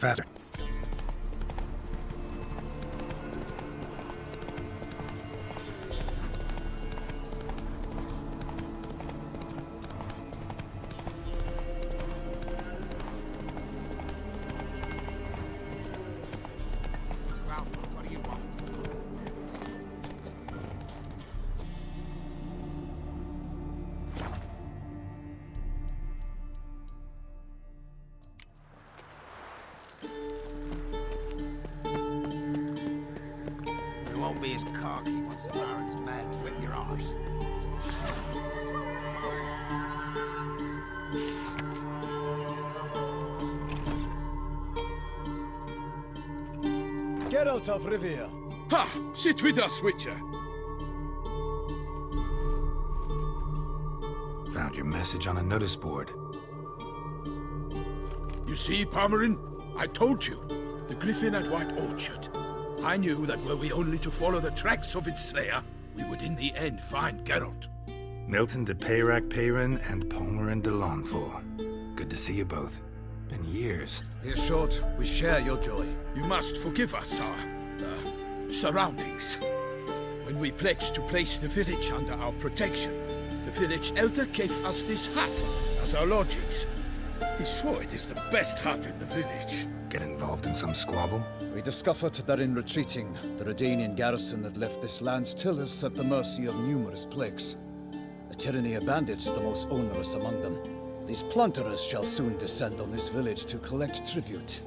faster. Be as cocky once the Baron's mad to whip your arse. Geralt of Rivia. Ha! Sit with us, Witcher. Found your message on a notice board. You see, Palmerin? I told you. The Griffin at White Orchard. I knew that were we only to follow the tracks of its slayer, we would in the end find Geralt. Milton de Peyrac-Peyrin and Palmerin de Lawnford. Good to see you both. Been years. Here's short. We share your joy. You must forgive us our surroundings. When we pledged to place the village under our protection, the village elder gave us this hut as our lodgings. He swore it is the best hut in the village. Get involved in some squabble? We discovered that in retreating, the Redanian garrison that left this land still is at the mercy of numerous plagues. The tyranny of bandits, the most onerous among them. These plunderers shall soon descend on this village to collect tribute.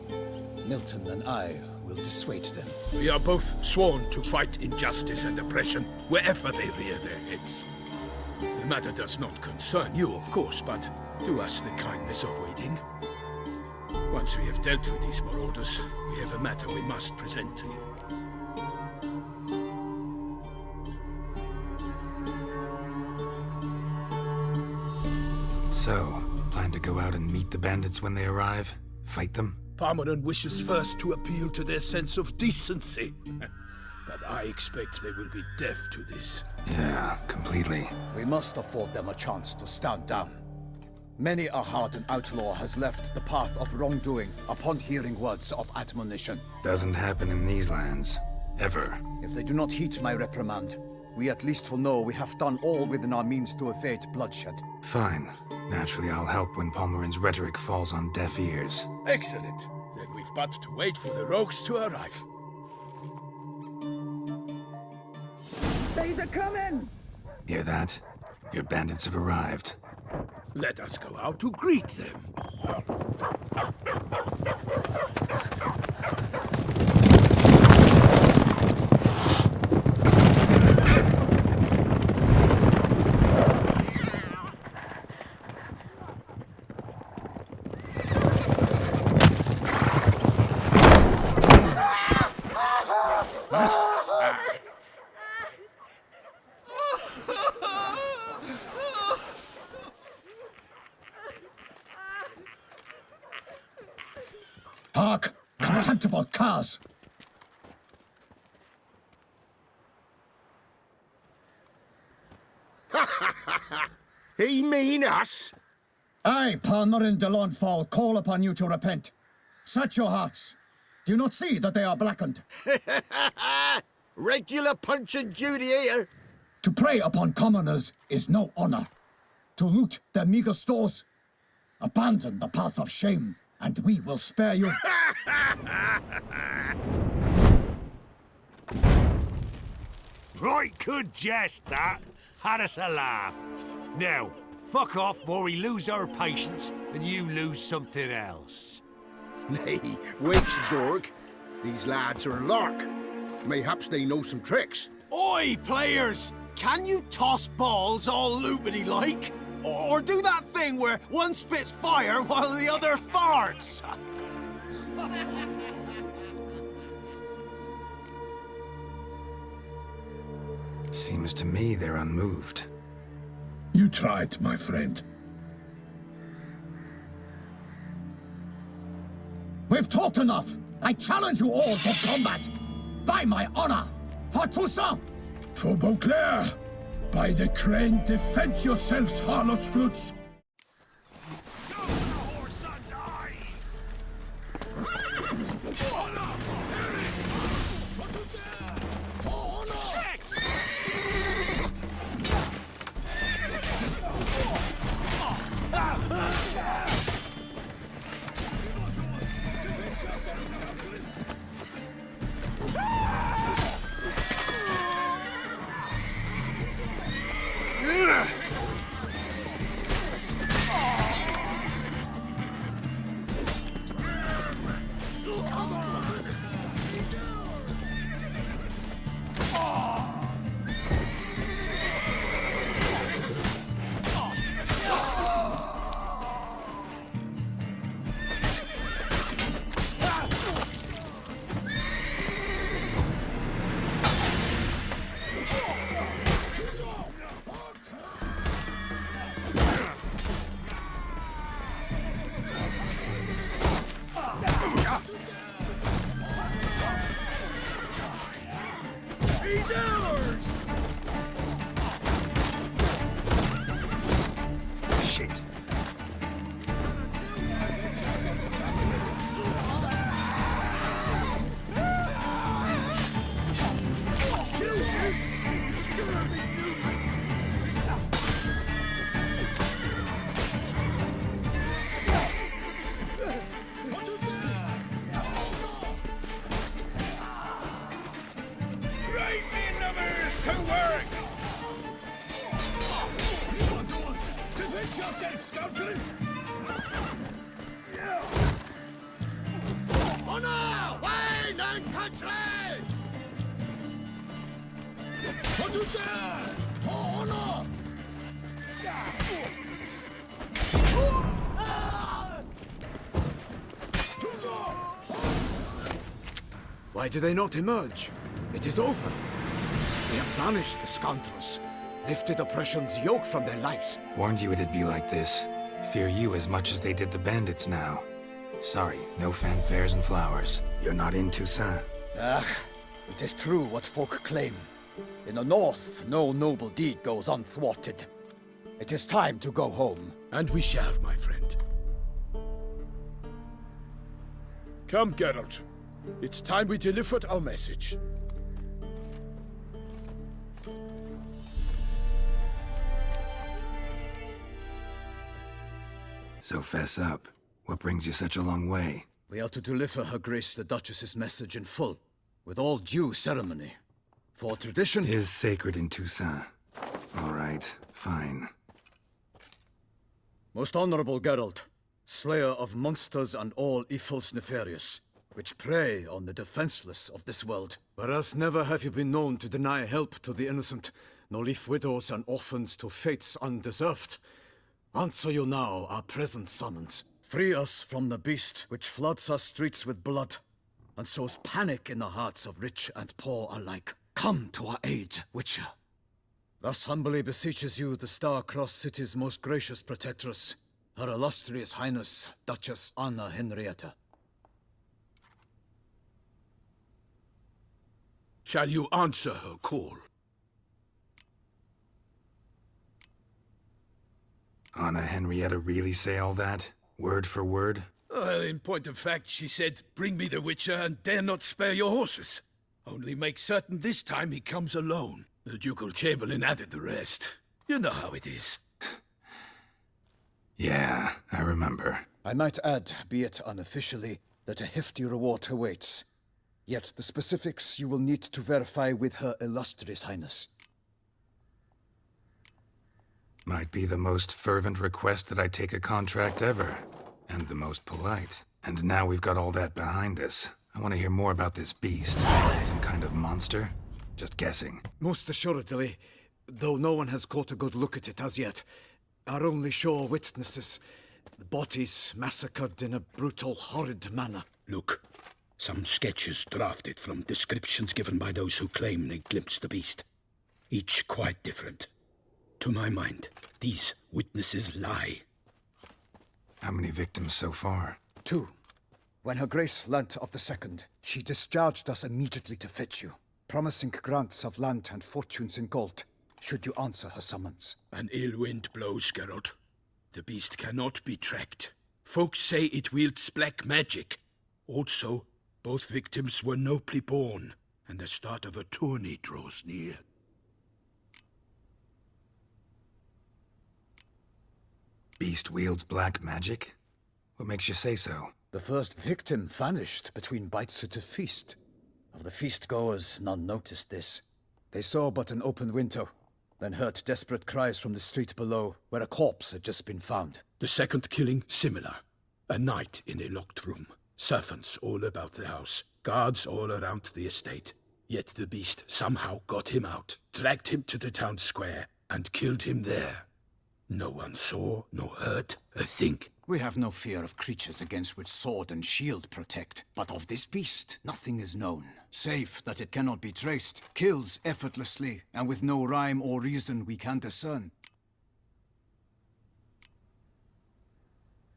Milton and I will dissuade them. We are both sworn to fight injustice and oppression wherever they rear their heads. The matter does not concern you, of course, but do us the kindness of waiting. Once we have dealt with these marauders, we have a matter we must present to you. So, plan to go out and meet the bandits when they arrive? Fight them? Palmerin wishes first to appeal to their sense of decency. But I expect they will be deaf to this. Yeah, completely. We must afford them a chance to stand down. Many a hardened outlaw has left the path of wrongdoing upon hearing words of admonition. Doesn't happen in these lands. Ever. If they do not heed my reprimand, we at least will know we have done all within our means to evade bloodshed. Fine. Naturally, I'll help when Palmerin's rhetoric falls on deaf ears. Excellent. Then we've but to wait for the rogues to arrive. They're coming! Hear that? Your bandits have arrived. Let us go out to greet them. Hark! Contemptible curs! He mean us? I, Palmerin de Lawnfall, call upon you to repent. Search your hearts. Do you not see that they are blackened? Regular Punch and Judy here. To prey upon commoners is no honor. To loot their meager stores, abandon the path of shame, and we will spare you. Right good jest, that. Had us a laugh. Now, fuck off before we lose our patience and you lose something else. Nay, wait, Zorg. These lads are a lark. Mayhaps they know some tricks. Oi, players! Can you toss balls all loopity-like? Or do that thing where one spits fire while the other farts? Seems to me they're unmoved. You tried, my friend. We've talked enough. I challenge you all to combat. By my honor, for Toussaint. For Beauclair, by the crane, defend yourselves, harlots' bloods. Go for the whore's son's eyes! yourself, scoundrel! Honor! Wine and country! For Toussaint! For honor! Why do they not emerge? It is over. We have banished the scoundrels, lifted oppression's yoke from their lives. Warned you it'd be like this. Fear you as much as they did the bandits now. Sorry, no fanfares and flowers. You're not in Toussaint. Ah, it is true what folk claim. In the north, no noble deed goes unthwarted. It is time to go home. And we shall, my friend. Come, Geralt. It's time we delivered our message. So fess up. What brings you such a long way? We are to deliver Her Grace the Duchess's message in full, with all due ceremony. For tradition... Is sacred in Toussaint. All right, fine. Most honorable Geralt, slayer of monsters and all evils nefarious, which prey on the defenseless of this world. Whereas never have you been known to deny help to the innocent, nor leave widows and orphans to fates undeserved. Answer you now our present summons. Free us from the beast which floods our streets with blood, and sows panic in the hearts of rich and poor alike. Come to our aid, Witcher. Thus humbly beseeches you the Star-Crossed City's most gracious protectress, Her Illustrious Highness, Duchess Anna Henrietta. Shall you answer her call? Anna Henrietta really say all that? Word for word? In point of fact, she said, bring me the Witcher and dare not spare your horses. Only make certain this time he comes alone. The Ducal Chamberlain added the rest. You know how it is. Yeah, I remember. I might add, be it unofficially, that a hefty reward awaits. Yet the specifics you will need to verify with Her Illustrious Highness. Might be the most fervent request that I take a contract ever. And the most polite. And now we've got all that behind us. I want to hear more about this beast. Some kind of monster? Just guessing. Most assuredly, though no one has caught a good look at it as yet. Our only sure witnesses. The bodies massacred in a brutal, horrid manner. Look, some sketches drafted from descriptions given by those who claim they glimpsed the beast. Each quite different. To my mind, these witnesses lie. How many victims so far? 2. When Her Grace learnt of the second, she discharged us immediately to fetch you, promising grants of land and fortunes in gold, should you answer her summons. An ill wind blows, Geralt. The beast cannot be tracked. Folks say it wields black magic. Also, both victims were nobly born, and the start of a tourney draws near. Beast wields black magic? What makes you say so? The first victim vanished between bites at a feast. Of the feast-goers, none noticed this. They saw but an open window, then heard desperate cries from the street below, where a corpse had just been found. The second killing, similar. A night in a locked room. Servants all about the house. Guards all around the estate. Yet the beast somehow got him out, dragged him to the town square, and killed him there. No one saw, nor heard a thing. We have no fear of creatures against which sword and shield protect. But of this beast, nothing is known, save that it cannot be traced, kills effortlessly, and with no rhyme or reason we can discern.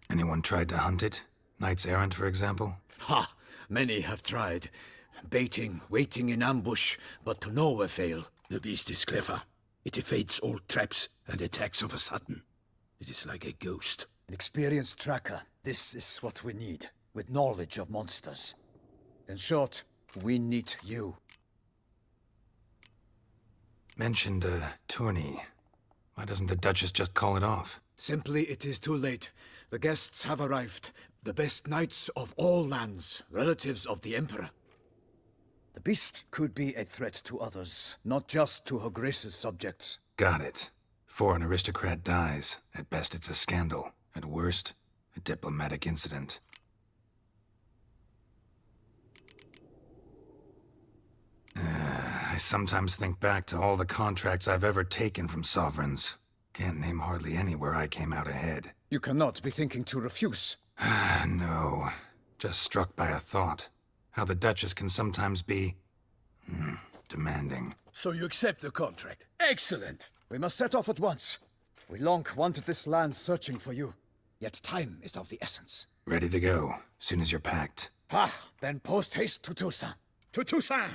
Anyone tried to hunt it? Knights errant, for example? Ha! Many have tried. Baiting, waiting in ambush, but to no avail. The beast is clever. It evades all traps and attacks of a sudden. It is like a ghost. An experienced tracker. This is what we need, with knowledge of monsters. In short, we need you. Mentioned a tourney. Why doesn't the Duchess just call it off? Simply, it is too late. The guests have arrived. The best knights of all lands, relatives of the Emperor. The beast could be a threat to others, not just to Her Grace's subjects. Got it. Before an aristocrat dies, at best it's a scandal. At worst, a diplomatic incident. I sometimes think back to all the contracts I've ever taken from sovereigns. Can't name hardly any where I came out ahead. You cannot be thinking to refuse. No. Just struck by a thought. How the Duchess can sometimes be... demanding. So you accept the contract. Excellent! We must set off at once. We long wanted this land searching for you. Yet time is of the essence. Ready to go, soon as you're packed. Then post haste to Toussaint. To Toussaint!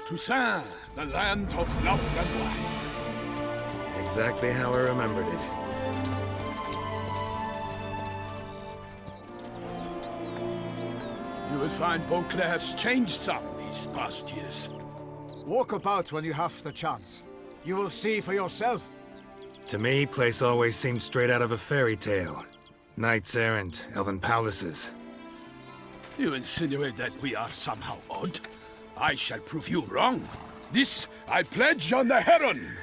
Toussaint, the land of love and wine. Exactly how I remembered it. You will find Beauclair has changed some these past years. Walk about when you have the chance. You will see for yourself. To me, place always seemed straight out of a fairy tale. Knights errant, elven palaces. You insinuate that we are somehow odd? I shall prove you wrong. This I pledge on the Heron!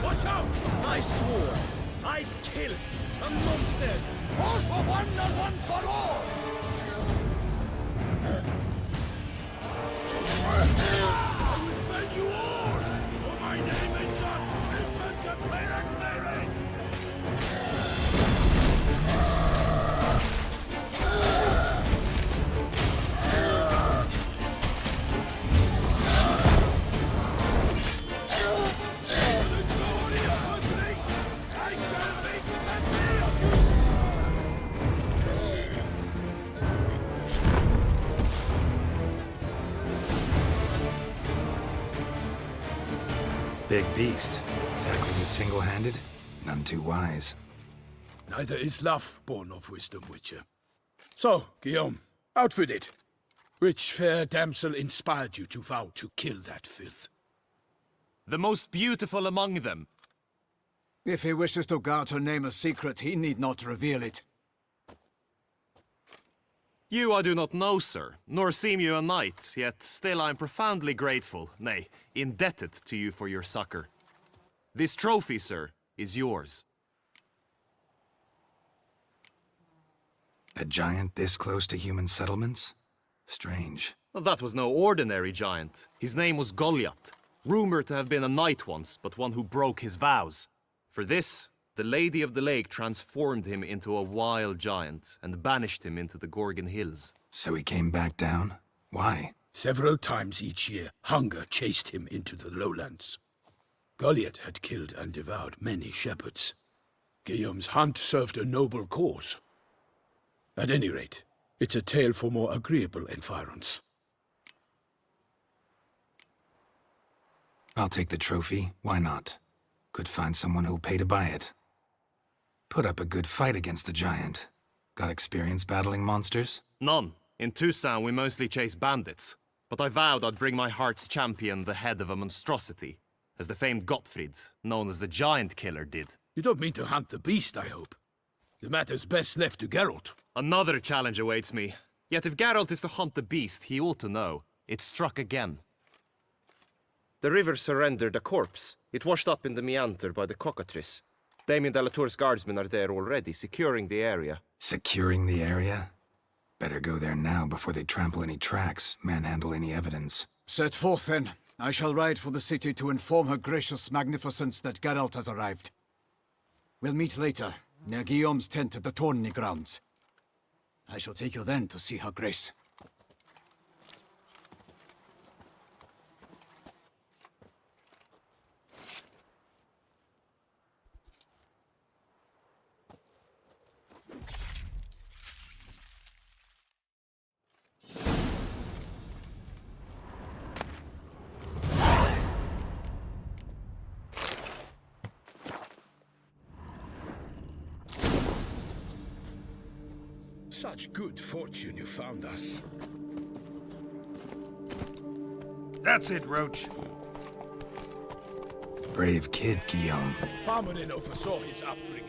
Watch out! I swore I'd kill a monster! All for one and one for all! I will fell you all! For my name is not Wilson the Pirate Pirate! Big beast. Tackling it single-handed? None too wise. Neither is love born of wisdom, Witcher. So, Guillaume, out with it. Which fair damsel inspired you to vow to kill that filth? The most beautiful among them. If he wishes to guard her name a secret, he need not reveal it. You I do not know, sir, nor seem you a knight, yet still I am profoundly grateful, nay, indebted to you for your succor. This trophy, sir, is yours. A giant this close to human settlements? Strange. Well, that was no ordinary giant. His name was Golyat, rumored to have been a knight once, but one who broke his vows. For this, the Lady of the Lake transformed him into a wild giant and banished him into the Gorgon Hills. So he came back down? Why? Several times each year, hunger chased him into the lowlands. Golyat had killed and devoured many shepherds. Guillaume's hunt served a noble cause. At any rate, it's a tale for more agreeable environs. I'll take the trophy. Why not? Could find someone who'll pay to buy it. Put up a good fight against the giant. Got experience battling monsters? None. In Toussaint, we mostly chase bandits. But I vowed I'd bring my heart's champion the head of a monstrosity, as the famed Gottfried, known as the Giant Killer, did. You don't mean to hunt the beast, I hope. The matter's best left to Geralt. Another challenge awaits me. Yet if Geralt is to hunt the beast, he ought to know. It struck again. The river surrendered a corpse. It washed up in the meander by the cockatrice. Damien de la Tour's guardsmen are there already, securing the area. Securing the area? Better go there now before they trample any tracks, manhandle any evidence. Set forth, then. I shall ride for the city to inform her gracious magnificence that Geralt has arrived. We'll meet later, near Guillaume's tent at the tourney grounds. I shall take you then to see her grace. Such good fortune you found us. That's it, Roach. Brave kid, Guillaume. Parmanin oversaw his upbringing.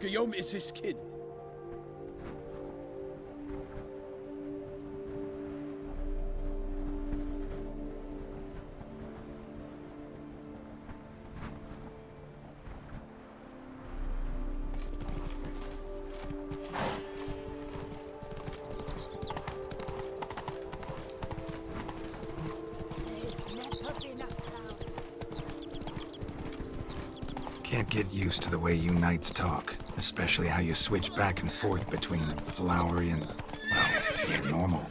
Guillaume is his kid. Can't get used to the way you knights talk, especially how you switch back and forth between flowery and, well, near normal.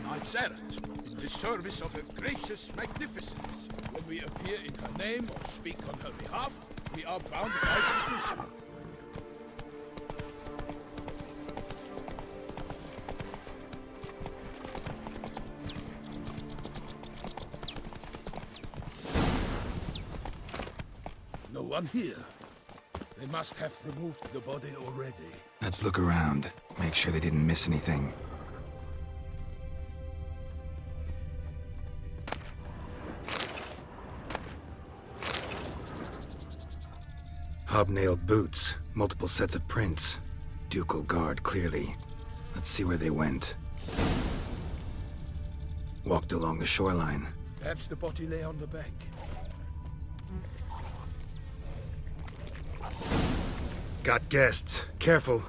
Knights errant, in the service of her gracious magnificence. When we appear in her name or speak on her behalf, we are bound by to do so. No one here. They must have removed the body already. Let's look around, make sure they didn't miss anything. Hobnailed boots, multiple sets of prints. Ducal guard, clearly. Let's see where they went. Walked along the shoreline. Perhaps the body lay on the bank. Got guests. Careful.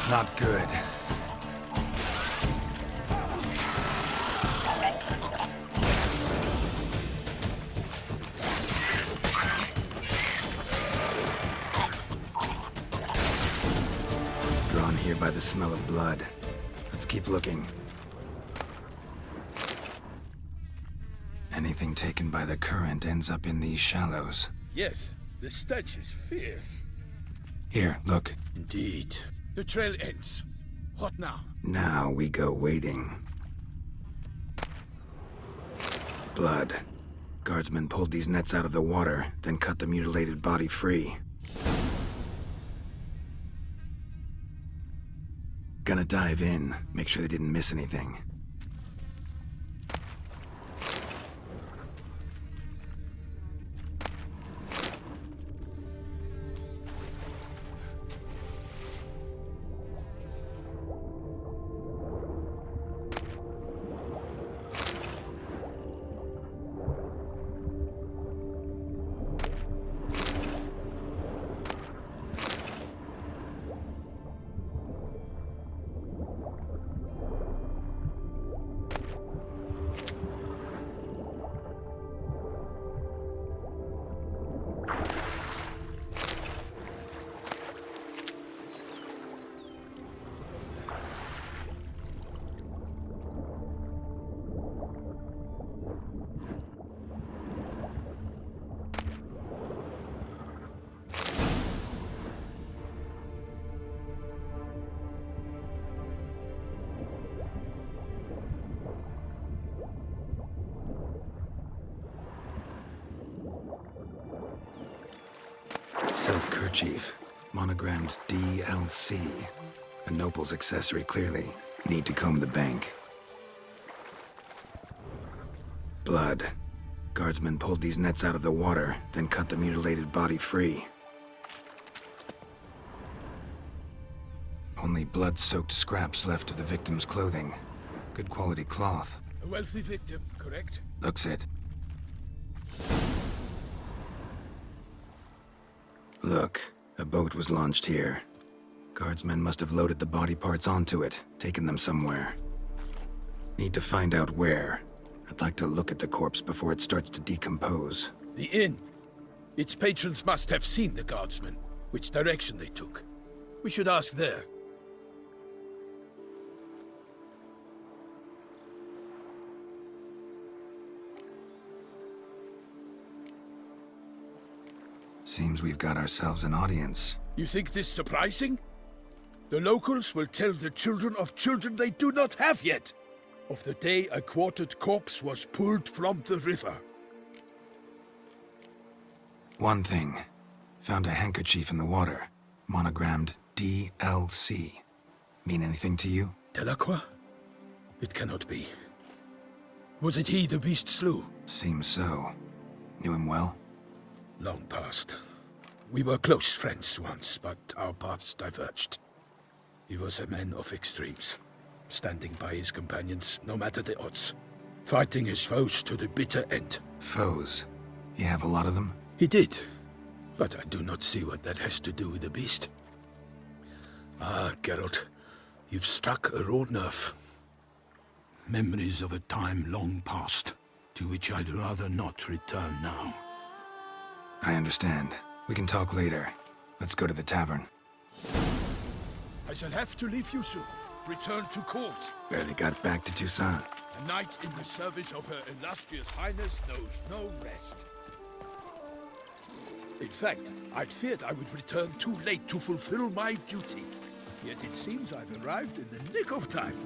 Not good. Drawn here by the smell of blood. Let's keep looking. Anything taken by the current ends up in these shallows. Yes, the stench is fierce. Here, look. Indeed. The trail ends. What now? Now we go wading. Blood. Guardsmen pulled these nets out of the water, then cut the mutilated body free. Gonna dive in, make sure they didn't miss anything. Silk kerchief, monogrammed DLC. A noble's accessory, clearly. Need to comb the bank. Blood. Guardsmen pulled these nets out of the water, then cut the mutilated body free. Only blood-soaked scraps left of the victim's clothing. Good quality cloth. A wealthy victim, correct? Looks it. Look, a boat was launched here. Guardsmen must have loaded the body parts onto it, taken them somewhere. Need to find out where. I'd like to look at the corpse before it starts to decompose. The inn. Its patrons must have seen the guardsmen, which direction they took. We should ask there. Seems we've got ourselves an audience. You think this surprising? The locals will tell the children of children they do not have yet, of the day a quartered corpse was pulled from the river. One thing. Found a handkerchief in the water. Monogrammed DLC. Mean anything to you? Delacroix? It cannot be. Was it he the beast slew? Seems so. Knew him well? Long past. We were close friends once, but our paths diverged. He was a man of extremes, standing by his companions no matter the odds, fighting his foes to the bitter end. Foes? You have a lot of them? He did, but I do not see what that has to do with the beast. Ah, Geralt, you've struck a raw nerve. Memories of a time long past, to which I'd rather not return now. I understand. We can talk later. Let's go to the tavern. I shall have to leave you soon. Return to court. Barely got back to Toussaint. A knight in the service of Her Illustrious Highness knows no rest. In fact, I'd feared I would return too late to fulfill my duty. Yet it seems I've arrived in the nick of time.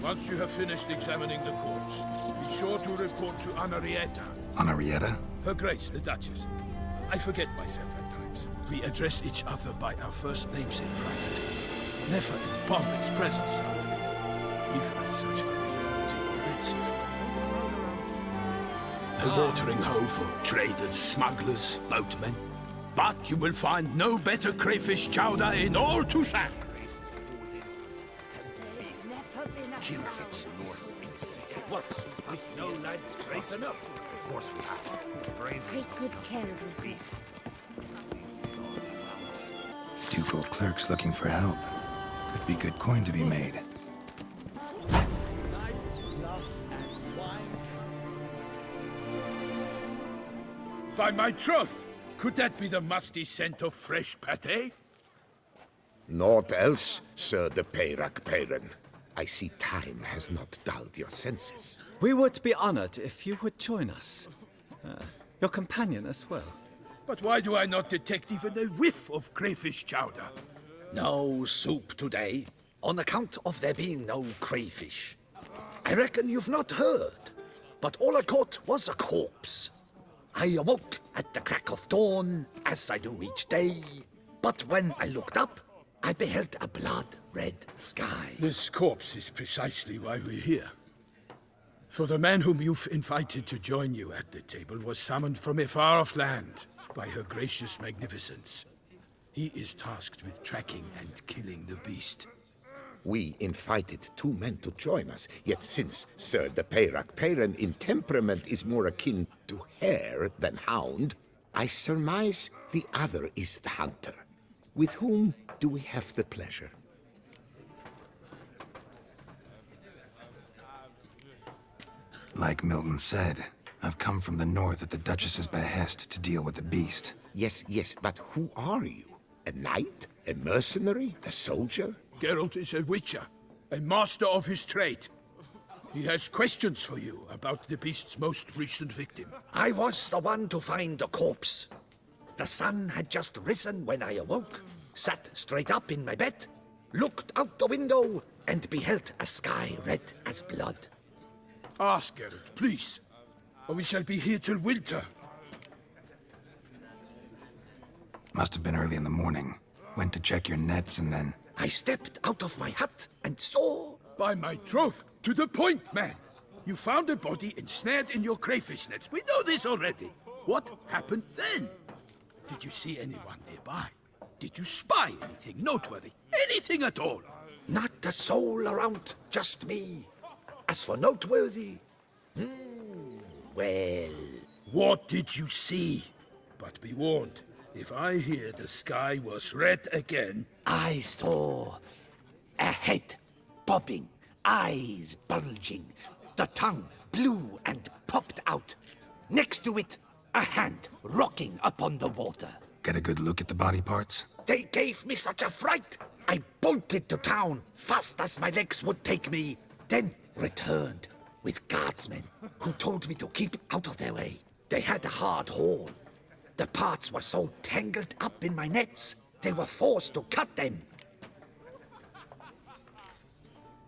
Once you have finished examining the corpse, be sure to report to Anarietta. Anarietta? Her Grace, the Duchess. I forget myself at times. We address each other by our first names in private. Never in Pomlin's presence, however. Even such familiarity offensive. A watering hole for traders, smugglers, boatmen. But you will find no better crayfish chowder in all Toussaint. Works with no lads brave enough. Of course we have. Brains. Take good care of yourself. Ducal clerks looking for help. Could be good coin to be made. By my troth, could that be the musty scent of fresh pâté? Naught else, Sir de Peyrac-Peyran. I see time has not dulled your senses. We would be honored if you would join us. Your companion as well. But why do I not detect even a whiff of crayfish chowder? No soup today, on account of there being no crayfish. I reckon you've not heard, but all I caught was a corpse. I awoke at the crack of dawn, as I do each day, but when I looked up, I beheld a blood-red sky. This corpse is precisely why we're here. For the man whom you've invited to join you at the table was summoned from a far-off land by her gracious magnificence. He is tasked with tracking and killing the beast. We invited two men to join us, yet since Sir de Peyrac-Peyran in temperament is more akin to hare than hound, I surmise the other is the hunter. With whom do we have the pleasure? Like Milton said, I've come from the north at the Duchess's behest to deal with the beast. Yes, but who are you? A knight? A mercenary? A soldier? Geralt is a witcher, a master of his trade. He has questions for you about the beast's most recent victim. I was the one to find the corpse. The sun had just risen when I awoke, sat straight up in my bed, looked out the window, and beheld a sky red as blood. Ask Geralt, please, or we shall be here till winter. Must have been early in the morning. Went to check your nets and then... I stepped out of my hut and saw... By my troth, to the point, man. You found a body ensnared in your crayfish nets. We know this already. What happened then? Did you see anyone nearby? Did you spy anything noteworthy? Anything at all? Not a soul around, just me. As for noteworthy... well... What did you see? But be warned, if I hear the sky was red again... I saw a head bobbing, eyes bulging, the tongue blue and popped out. Next to it, a hand rocking upon the water. Get a good look at the body parts? They gave me such a fright. I bolted to town fast as my legs would take me, then returned with guardsmen who told me to keep out of their way. They had a hard haul. The parts were so tangled up in my nets, they were forced to cut them.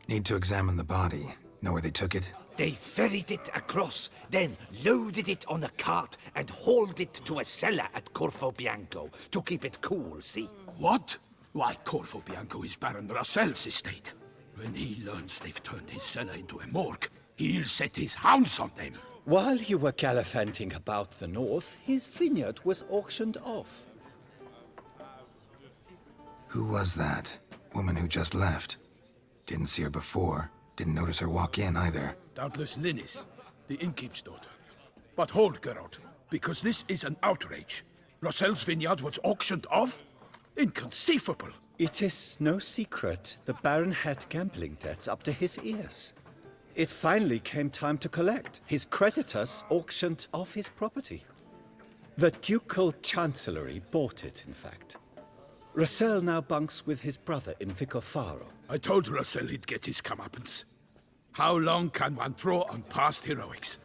Need to examine the body. Know where they took it? They ferried it across, then loaded it on a cart and hauled it to a cellar at Corvo Bianco to keep it cool, see? What? Why, Corvo Bianco is Baron Russell's estate. When he learns they've turned his cellar into a morgue, he'll set his hounds on them. While you were gallivanting about the north, his vineyard was auctioned off. Who was that? Woman who just left. Didn't see her before. Didn't notice her walk in either. Doubtless Linnis, the innkeep's daughter. But hold, Geralt, because this is an outrage. Russell's vineyard was auctioned off? Inconceivable. It is no secret the Baron had gambling debts up to his ears. It finally came time to collect. His creditors auctioned off his property. The Ducal Chancellery bought it, in fact. Russell now bunks with his brother in Vicofaro. I told Russell he'd get his comeuppance. How long can one draw on past heroics?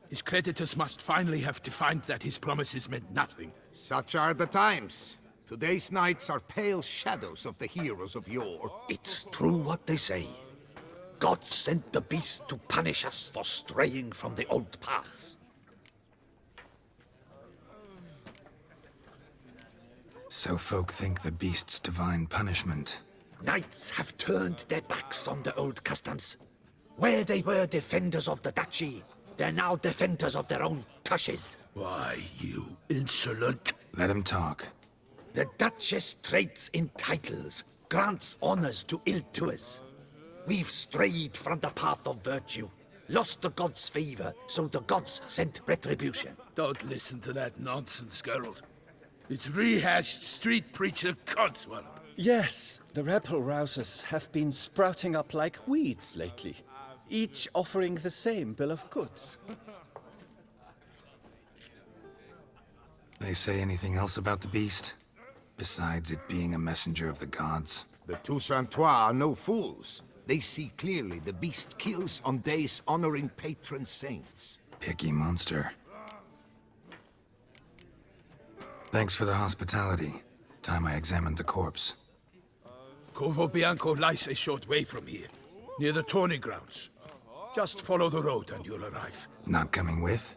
His creditors must finally have to find that his promises meant nothing. Such are the times. Today's knights are pale shadows of the heroes of yore. It's true what they say. God sent the beast to punish us for straying from the old paths. So folk think the beast's divine punishment. Knights have turned their backs on the old customs. Where they were defenders of the duchy, they're now defenders of their own tushes. Why, you insolent... Let him talk. The Duchess trades in titles, grants honors to ill-doers. We've strayed from the path of virtue, lost the gods' favor, so the gods sent retribution. Don't listen to that nonsense, Geralt. It's rehashed street preacher codswallop. Yes, the rebel-rousers have been sprouting up like weeds lately, each offering the same bill of goods. They say anything else about the beast? Besides it being a messenger of the gods? The Toussaintois are no fools. They see clearly the beast kills on days honoring patron saints. Picky monster. Thanks for the hospitality. Time I examined the corpse. Corvo Bianco lies a short way from here, near the tourney grounds. Just follow the road and you'll arrive. Not coming with?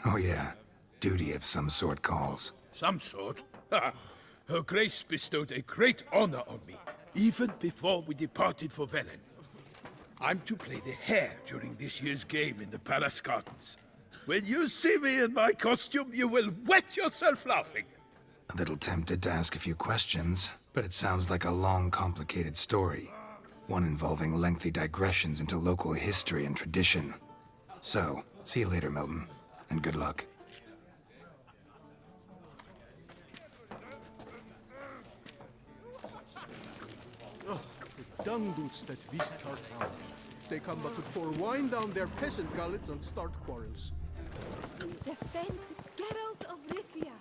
Oh yeah, duty of some sort calls. Some sort? Her Grace bestowed a great honor on me, even before we departed for Velen. I'm to play the hare during this year's game in the palace gardens. When you see me in my costume, you will wet yourself laughing. A little tempted to ask a few questions, but it sounds like a long, complicated story. One involving lengthy digressions into local history and tradition. So, see you later, Milton, and good luck. Ugh, the dung boots that visit our town. They come but to pour wine down their peasant gullets and start quarrels. Defend Geralt of Rivia.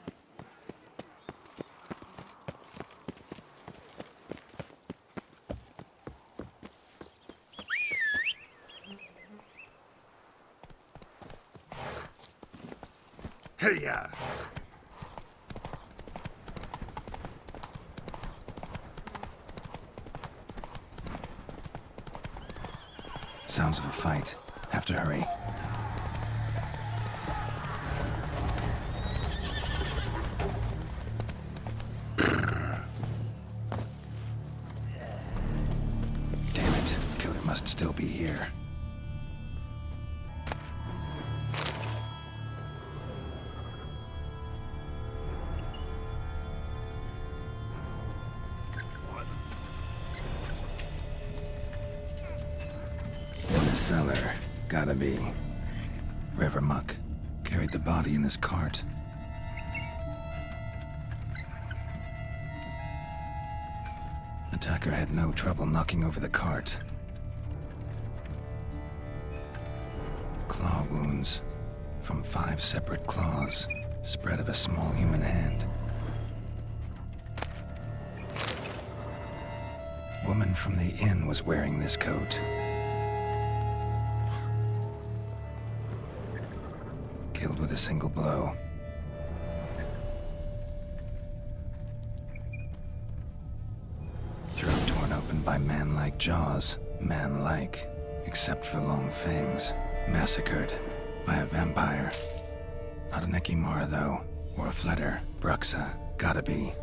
Hey-ya! Sounds of a fight. Have to hurry. Damn it. Killer must still be here. Cellar. Gotta be. River muck. Carried the body in this cart. Attacker had no trouble knocking over the cart. Claw wounds. From 5 separate claws. Spread of a small human hand. Woman from the inn was wearing this coat. Killed with a single blow. Throat torn open by man-like jaws. Man-like, except for long fangs. Massacred by a vampire. Not an Ekimara, though, or a Fletter. Bruxa, gotta be.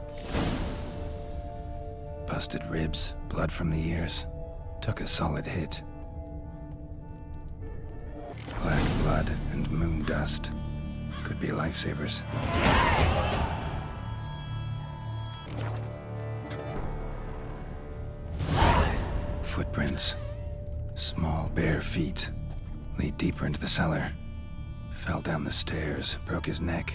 Busted ribs, blood from the ears. Took a solid hit. Black blood and moon dust. Could be lifesavers. Footprints. Small, bare feet. Lead deeper into the cellar. Fell down the stairs, broke his neck.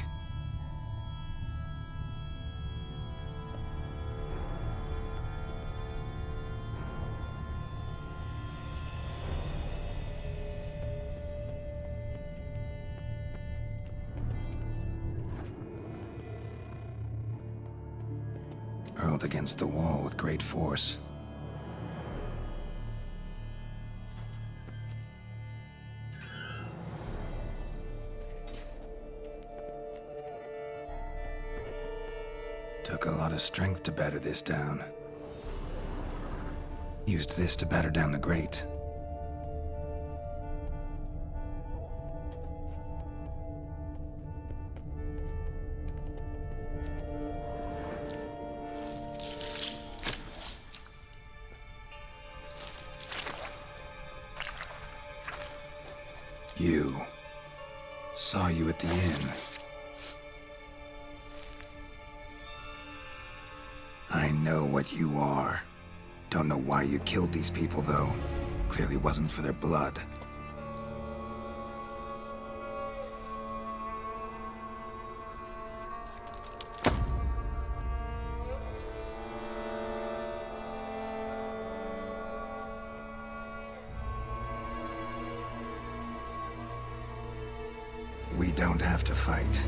Hurled against the wall with great force. Took a lot of strength to batter this down. Used this to batter down the grate. You. Saw you at the inn. I know what you are. Don't know why you killed these people, though. Clearly wasn't for their blood. We don't have to fight.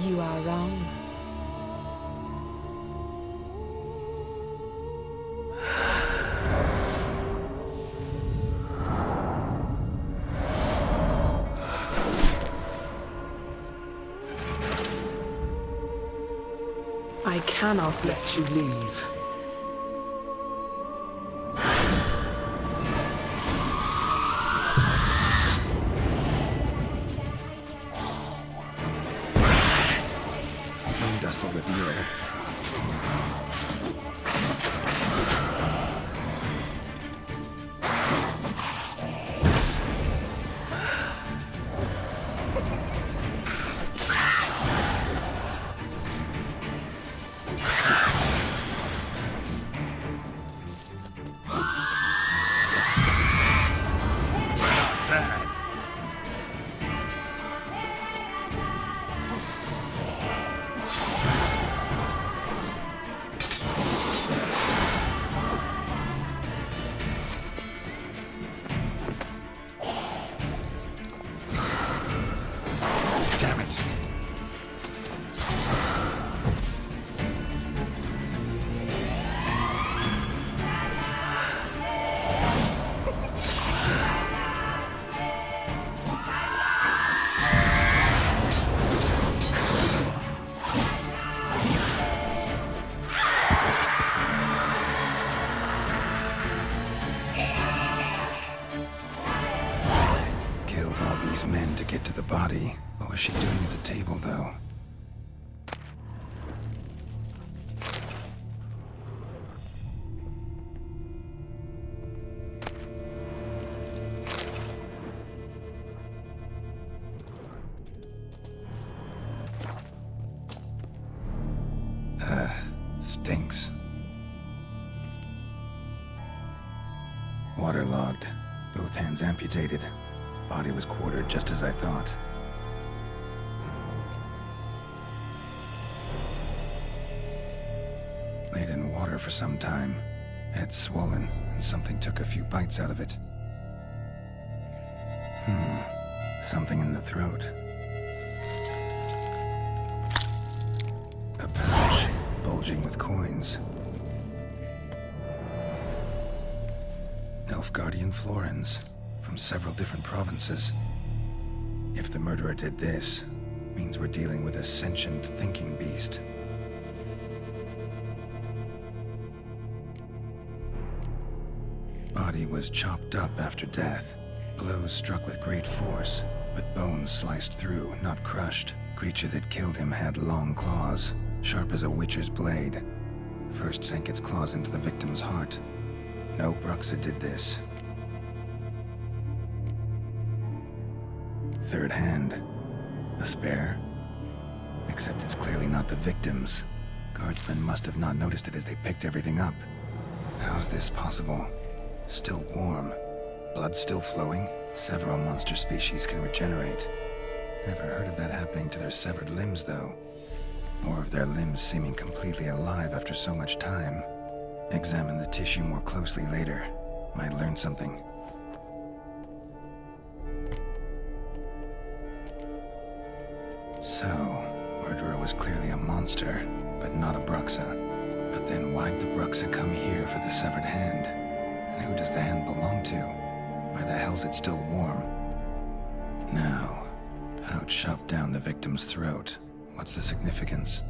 You are wrong. I cannot let you leave. Dust over the air. though. Stinks. Waterlogged. Both hands amputated. Body was quartered just as I thought. Laid in water for some time. Head swollen, and something took a few bites out of it. Something in the throat. A pouch, bulging with coins. Nilfgaardian florins, from several different provinces. If the murderer did this, means we're dealing with a sentient thinking beast. Body was chopped up after death. Blows struck with great force, but bones sliced through, not crushed. Creature that killed him had long claws, sharp as a witcher's blade. First sank its claws into the victim's heart. No Bruxa did this. Third hand. A spare? Except it's clearly not the victim's. Guardsmen must have not noticed it as they picked everything up. How's this possible? Still warm. Blood still flowing? Several monster species can regenerate. Never heard of that happening to their severed limbs, though. Or of their limbs seeming completely alive after so much time. Examine the tissue more closely later. Might learn something. So, murderer was clearly a monster, but not a Bruxa. But then why'd the Bruxa come here for the severed hand? And who does the hand belong to? Why the hell's it still warm? Now, pouch shoved down the victim's throat. What's the significance?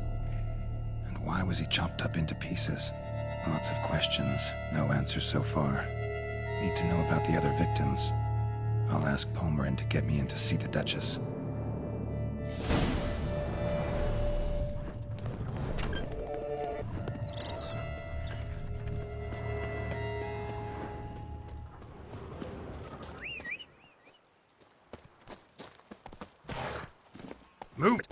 And why was he chopped up into pieces? Lots of questions, no answers so far. Need to know about the other victims. I'll ask Palmerin to get me in to see the Duchess. Move it!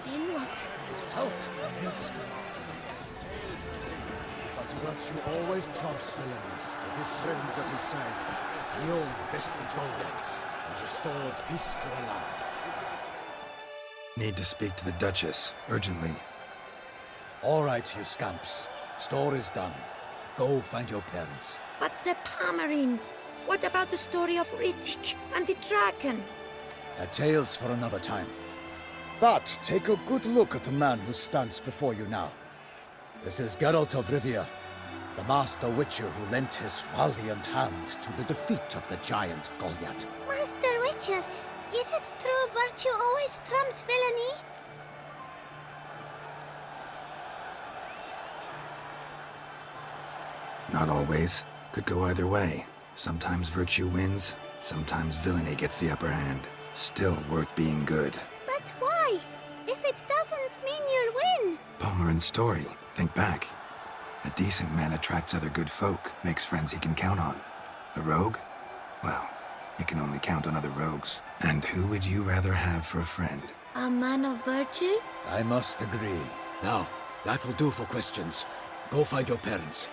Then what? Out amidst the mountains. But virtue always trumps villains. With his friends at his side, the old vested Golyat, and restored peace to the land. Need to speak to the Duchess, urgently. All right, you scamps. Story's done. Go find your parents. But the Palmerin, what about the story of Rittik and the dragon? A tale's for another time. But take a good look at the man who stands before you now. This is Geralt of Rivia, the master witcher who lent his valiant hand to the defeat of the giant Golyat. Master Witcher, is it true virtue always trumps villainy? Not always. Could go either way. Sometimes virtue wins, sometimes villainy gets the upper hand. Still worth being good. But why? If it doesn't mean you'll win. Palmerin's story. Think back. A decent man attracts other good folk, makes friends he can count on. A rogue? Well, you can only count on other rogues. And who would you rather have for a friend? A man of virtue? I must agree. Now, that will do for questions. Go find your parents.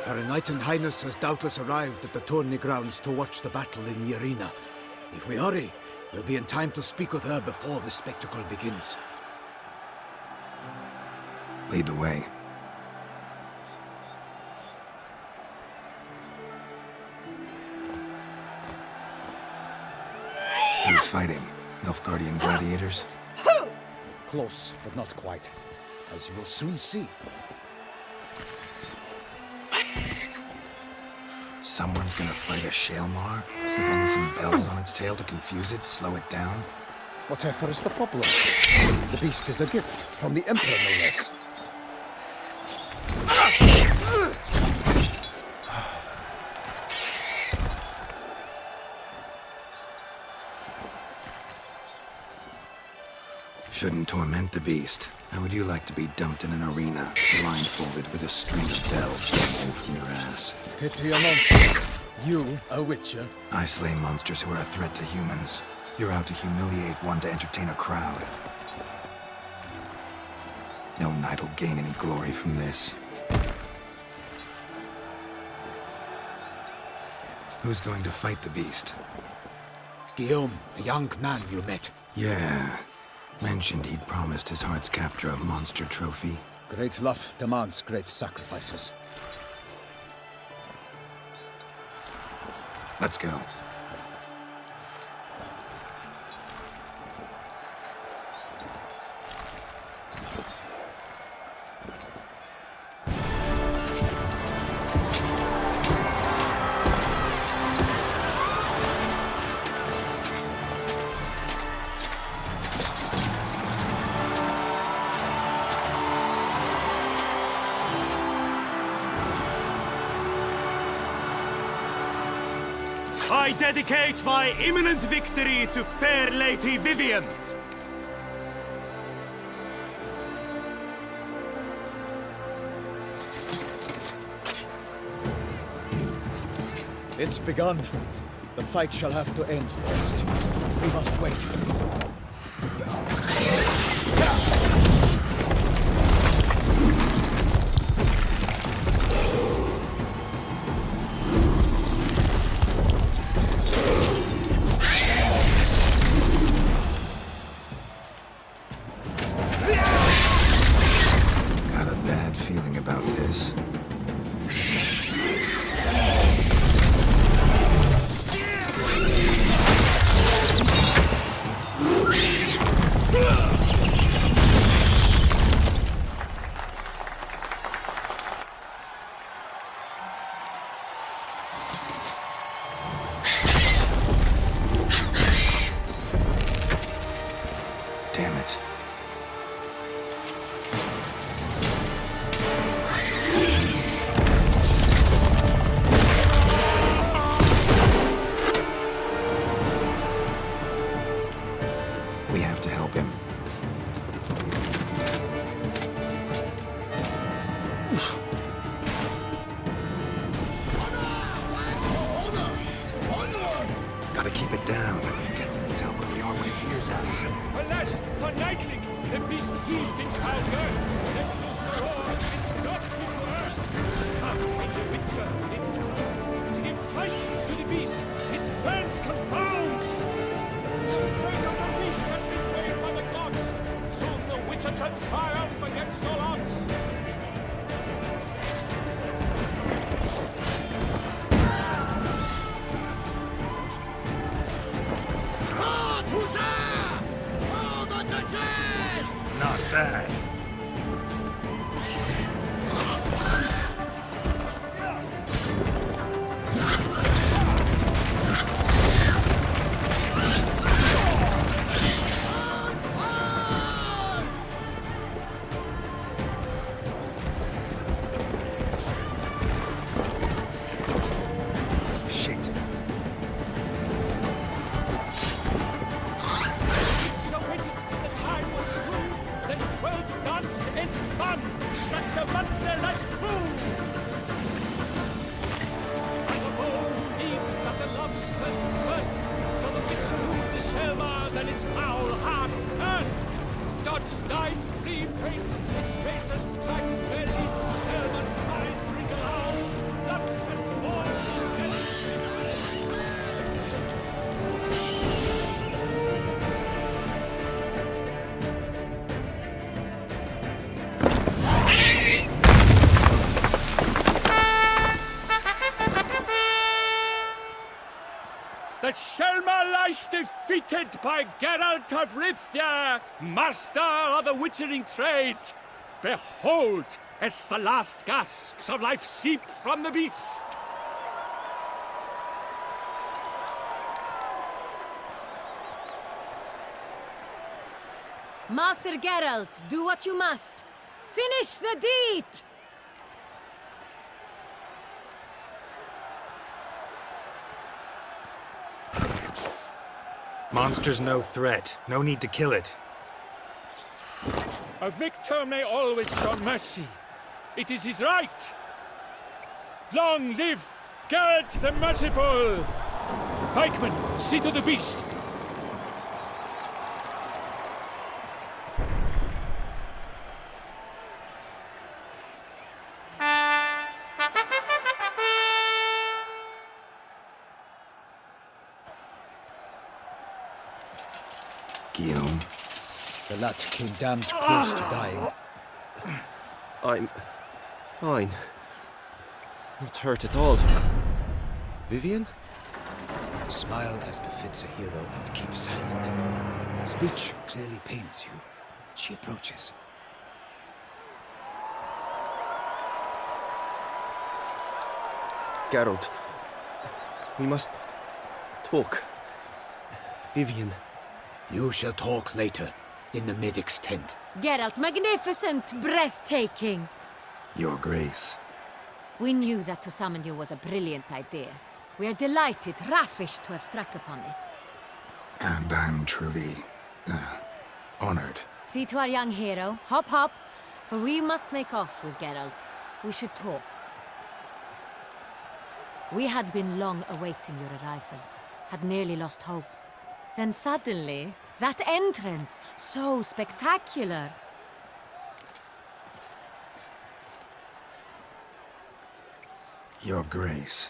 Her Knight and Highness has doubtless arrived at the tourney grounds to watch the battle in the arena. If we hurry, we'll be in time to speak with her before the spectacle begins. Lead the way. Who's fighting? Nilfgaardian gladiators? Close, but not quite. As you will soon see. Someone's gonna fight a Shaelmaar? With only some bells on its tail to confuse it, slow it down? Whatever is the problem? The beast is a gift from the Emperor, no less. Shouldn't torment the beast. How would you like to be dumped in an arena, blindfolded with a string of bells dangling from your ass? Pity a monster. You, a witcher? I slay monsters who are a threat to humans. You're out to humiliate one to entertain a crowd. No knight will gain any glory from this. Who's going to fight the beast? Guillaume, the young man you met. Yeah. Mentioned he'd promised his heart's captor a monster trophy. Great love demands great sacrifices. Let's go. I dedicate my imminent victory to fair Lady Vivian. It's begun. The fight shall have to end first. We must wait. Got a bad feeling about this. Damn it. We have to help him. Gotta keep it down. Can't really tell where we are when it hears us. Alas, for Nightling, the beast heaved its foul girth, let loose a roar, its knocked into earth. Come, and the Witcher, to give fight to the beast, its plans confound. The fate of the beast has been weighed by the gods. Soon the Witcher shall triumph against all odds. Toussaint! For the Duchess! Not that. that Shaelmaar lies defeated by Geralt of Rivia, master of the witchering trade. Behold, as the last gasps of life seep from the beast. Master Geralt, do what you must. Finish the deed! Monster's no threat. No need to kill it. A victor may always show mercy. It is his right. Long live Geralt the Merciful! Pikemen, see to the beast. Guillaume. The lad came damned close to dying. I'm fine. Not hurt at all. Vivian? Smile as befits a hero and keep silent. Speech clearly pains you. She approaches. Geralt, we must talk. Vivian. You shall talk later, in the medic's tent. Geralt, magnificent, breathtaking. Your Grace. We knew that to summon you was a brilliant idea. We are delighted, ravished to have struck upon it. And I'm truly, honored. See to our young hero. Hop, hop. For we must make off with Geralt. We should talk. We had been long awaiting your arrival. Had nearly lost hope. Then suddenly, that entrance, so spectacular. Your Grace.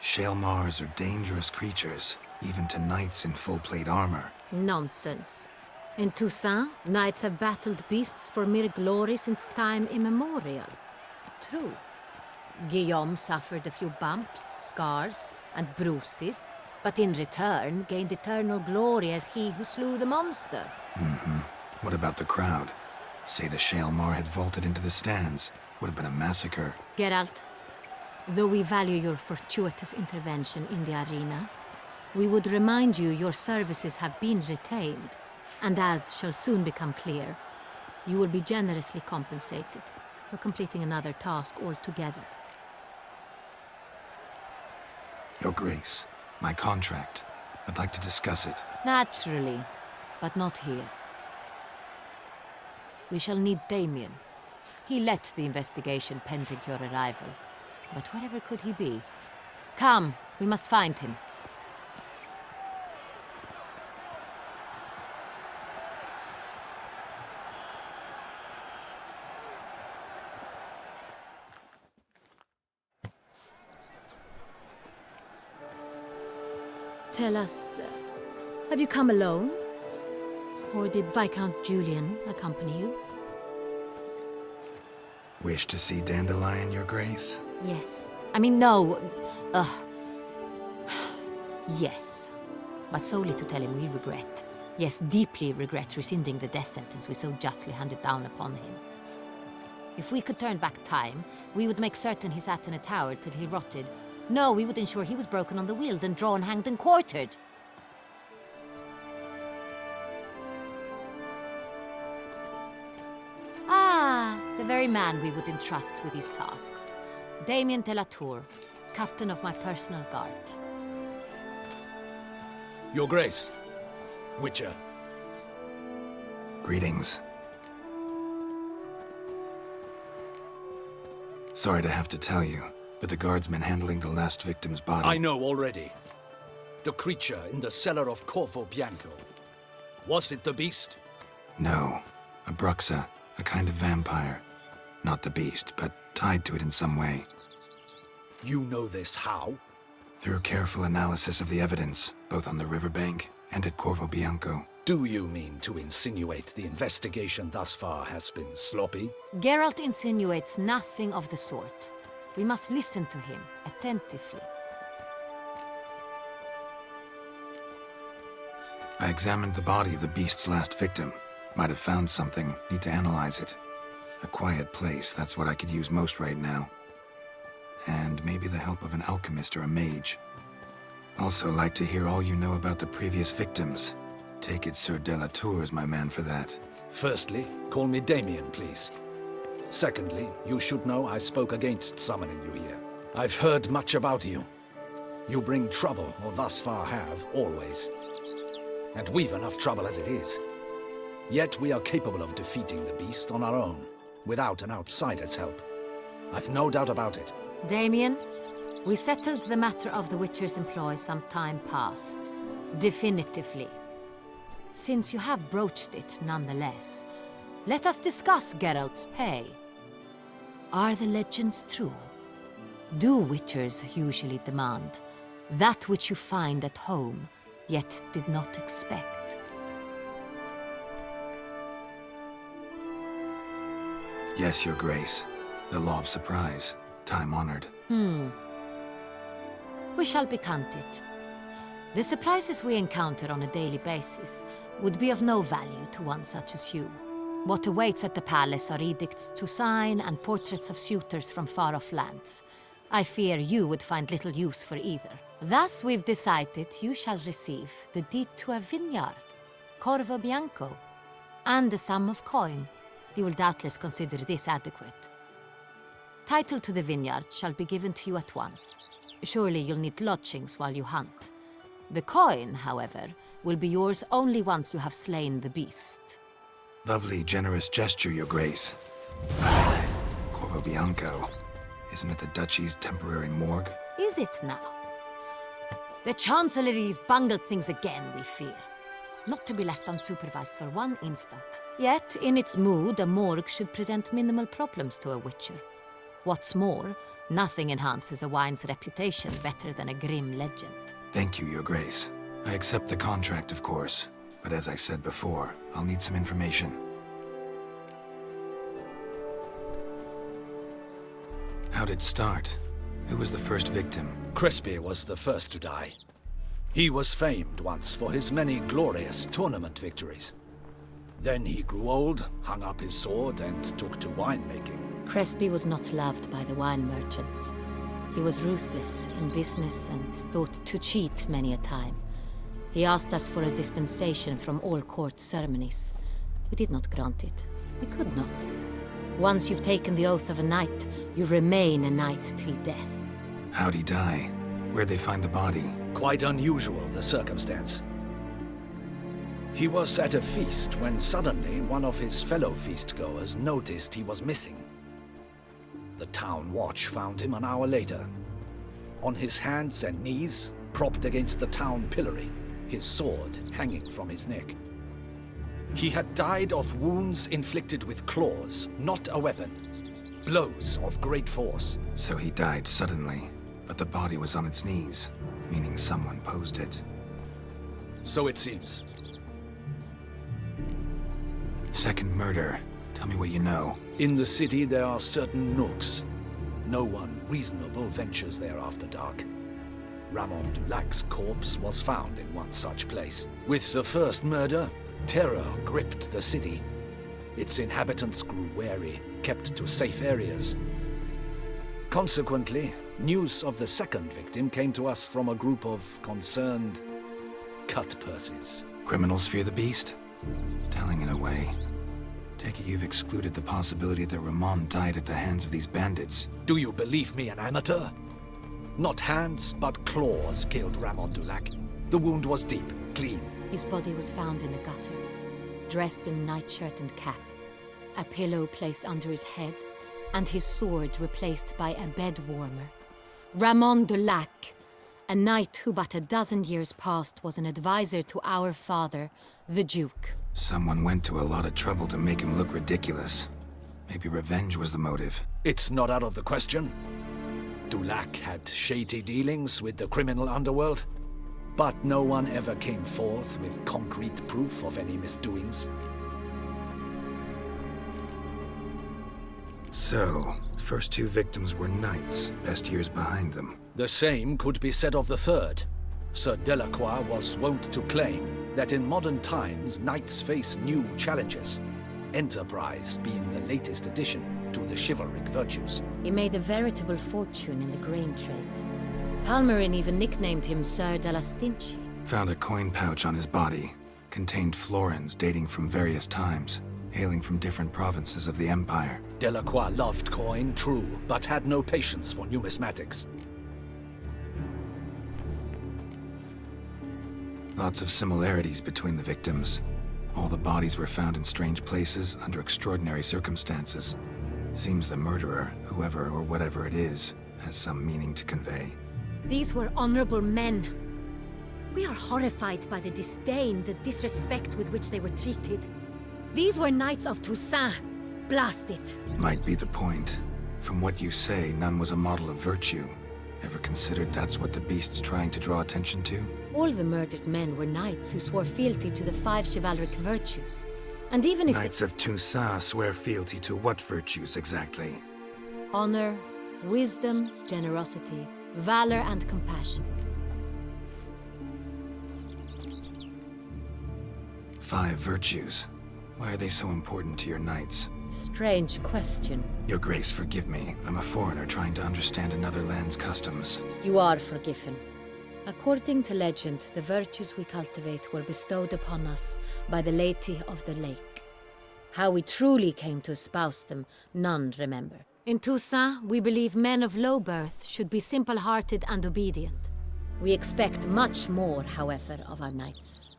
Shaelmaars are dangerous creatures, even to knights in full plate armor. Nonsense. In Toussaint, knights have battled beasts for mere glory since time immemorial. True. Guillaume suffered a few bumps, scars, and bruises, but in return gained eternal glory as he who slew the monster. Mm-hmm. What about the crowd? Say the Shaelmaar had vaulted into the stands. Would have been a massacre. Geralt, though we value your fortuitous intervention in the arena, we would remind you your services have been retained, and as shall soon become clear, you will be generously compensated for completing another task altogether. Your Grace, my contract. I'd like to discuss it. Naturally, but not here. We shall need Damien. He led the investigation pending your arrival. But wherever could he be? Come, we must find him. Tell us, have you come alone? Or did Viscount Julian accompany you? Wish to see Dandelion, Your Grace? Yes. I mean, no. Yes. But solely to tell him we regret. Yes, deeply regret rescinding the death sentence we so justly handed down upon him. If we could turn back time, we would make certain he sat in a tower till he rotted. No, we would ensure he was broken on the wheel, then drawn, hanged, and quartered. Ah, the very man we would entrust with these tasks. Damien de la Tour, captain of my personal guard. Your Grace, Witcher. Greetings. Sorry to have to tell you, but the guardsman handling the last victim's body... I know already. The creature in the cellar of Corvo Bianco. Was it the beast? No. A Bruxa. A kind of vampire. Not the beast, but tied to it in some way. You know this how? Through careful analysis of the evidence, both on the riverbank and at Corvo Bianco. Do you mean to insinuate the investigation thus far has been sloppy? Geralt insinuates nothing of the sort. We must listen to him attentively. I examined the body of the beast's last victim. Might have found something. Need to analyze it. A quiet place, that's what I could use most right now. And maybe the help of an alchemist or a mage. Also like to hear all you know about the previous victims. Take it Sir Delatour is my man for that. Firstly, call me Damien, please. Secondly, you should know I spoke against summoning you here. I've heard much about you. You bring trouble, or thus far have, always. And we've enough trouble as it is. Yet we are capable of defeating the beast on our own, without an outsider's help. I've no doubt about it. Damien, we settled the matter of the Witcher's employ some time past. Definitively. Since you have broached it nonetheless, let us discuss Geralt's pay. Are the legends true? Do Witchers usually demand that which you find at home, yet did not expect? Yes, Your Grace. The law of surprise. Time-honored. We shall be candid. The surprises we encounter on a daily basis would be of no value to one such as you. What awaits at the palace are edicts to sign and portraits of suitors from far-off lands. I fear you would find little use for either. Thus, we've decided you shall receive the deed to a vineyard, Corvo Bianco, and a sum of coin. You will doubtless consider this adequate. Title to the vineyard shall be given to you at once. Surely you'll need lodgings while you hunt. The coin, however, will be yours only once you have slain the beast. Lovely, generous gesture, Your Grace. Corvo Bianco. Isn't it the Duchy's temporary morgue? Is it now? The Chancellery's bungled things again, we fear. Not to be left unsupervised for one instant. Yet, in its mood, a morgue should present minimal problems to a Witcher. What's more, nothing enhances a wine's reputation better than a grim legend. Thank you, Your Grace. I accept the contract, of course. But as I said before, I'll need some information. How'd it start? Who was the first victim? Crespi was the first to die. He was famed once for his many glorious tournament victories. Then he grew old, hung up his sword, and took to winemaking. Crespi was not loved by the wine merchants. He was ruthless in business and thought to cheat many a time. He asked us for a dispensation from all court ceremonies. We did not grant it. We could not. Once you've taken the oath of a knight, you remain a knight till death. How'd he die? Where'd they find the body? Quite unusual, the circumstance. He was at a feast when suddenly one of his fellow feastgoers noticed he was missing. The town watch found him an hour later. On his hands and knees, propped against the town pillory, his sword hanging from his neck. He had died of wounds inflicted with claws, not a weapon. Blows of great force. So he died suddenly, but the body was on its knees, meaning someone posed it. So it seems. Second murder. Tell me what you know. In the city there are certain nooks. No one reasonable ventures there after dark. Ramon Dulac's corpse was found in one such place. With the first murder, terror gripped the city. Its inhabitants grew wary, kept to safe areas. Consequently, news of the second victim came to us from a group of concerned cut-purses. Criminals fear the beast? Telling in a way. Take it you've excluded the possibility that Ramon died at the hands of these bandits. Do you believe me an amateur? Not hands, but claws killed Ramon Dulac. The wound was deep, clean. His body was found in the gutter, dressed in nightshirt and cap, a pillow placed under his head, and his sword replaced by a bed warmer. Ramon Dulac, a knight who but a dozen years past was an advisor to our father, the Duke. Someone went to a lot of trouble to make him look ridiculous. Maybe revenge was the motive. It's not out of the question. Dulac had shady dealings with the criminal underworld, but no one ever came forth with concrete proof of any misdoings. So, the first two victims were knights, best years behind them. The same could be said of the third. Sir Delacroix was wont to claim that in modern times knights face new challenges, enterprise being the latest addition to the chivalric virtues. He made a veritable fortune in the grain trade. Palmerin even nicknamed him Sir de la Stinchi. Found a coin pouch on his body. Contained florins dating from various times, hailing from different provinces of the Empire. Delacroix loved coin, true, but had no patience for numismatics. Lots of similarities between the victims. All the bodies were found in strange places under extraordinary circumstances. Seems the murderer, whoever or whatever it is, has some meaning to convey. These were honorable men. We are horrified by the disdain, the disrespect with which they were treated. These were Knights of Toussaint. Blast it. Might be the point. From what you say, none was a model of virtue. Ever considered that's what the Beast's trying to draw attention to? All the murdered men were knights who swore fealty to the 5 chivalric virtues. And even if Knights of Toussaint swear fealty to what virtues exactly? honor, wisdom, generosity, valor, and compassion. 5 virtues. Why are they so important to your knights? Strange question. Your Grace, forgive me. I'm a foreigner trying to understand another land's customs. You are forgiven. According to legend, the virtues we cultivate were bestowed upon us by the Lady of the Lake. How we truly came to espouse them, none remember. In Toussaint, we believe men of low birth should be simple-hearted and obedient. We expect much more, however, of our knights.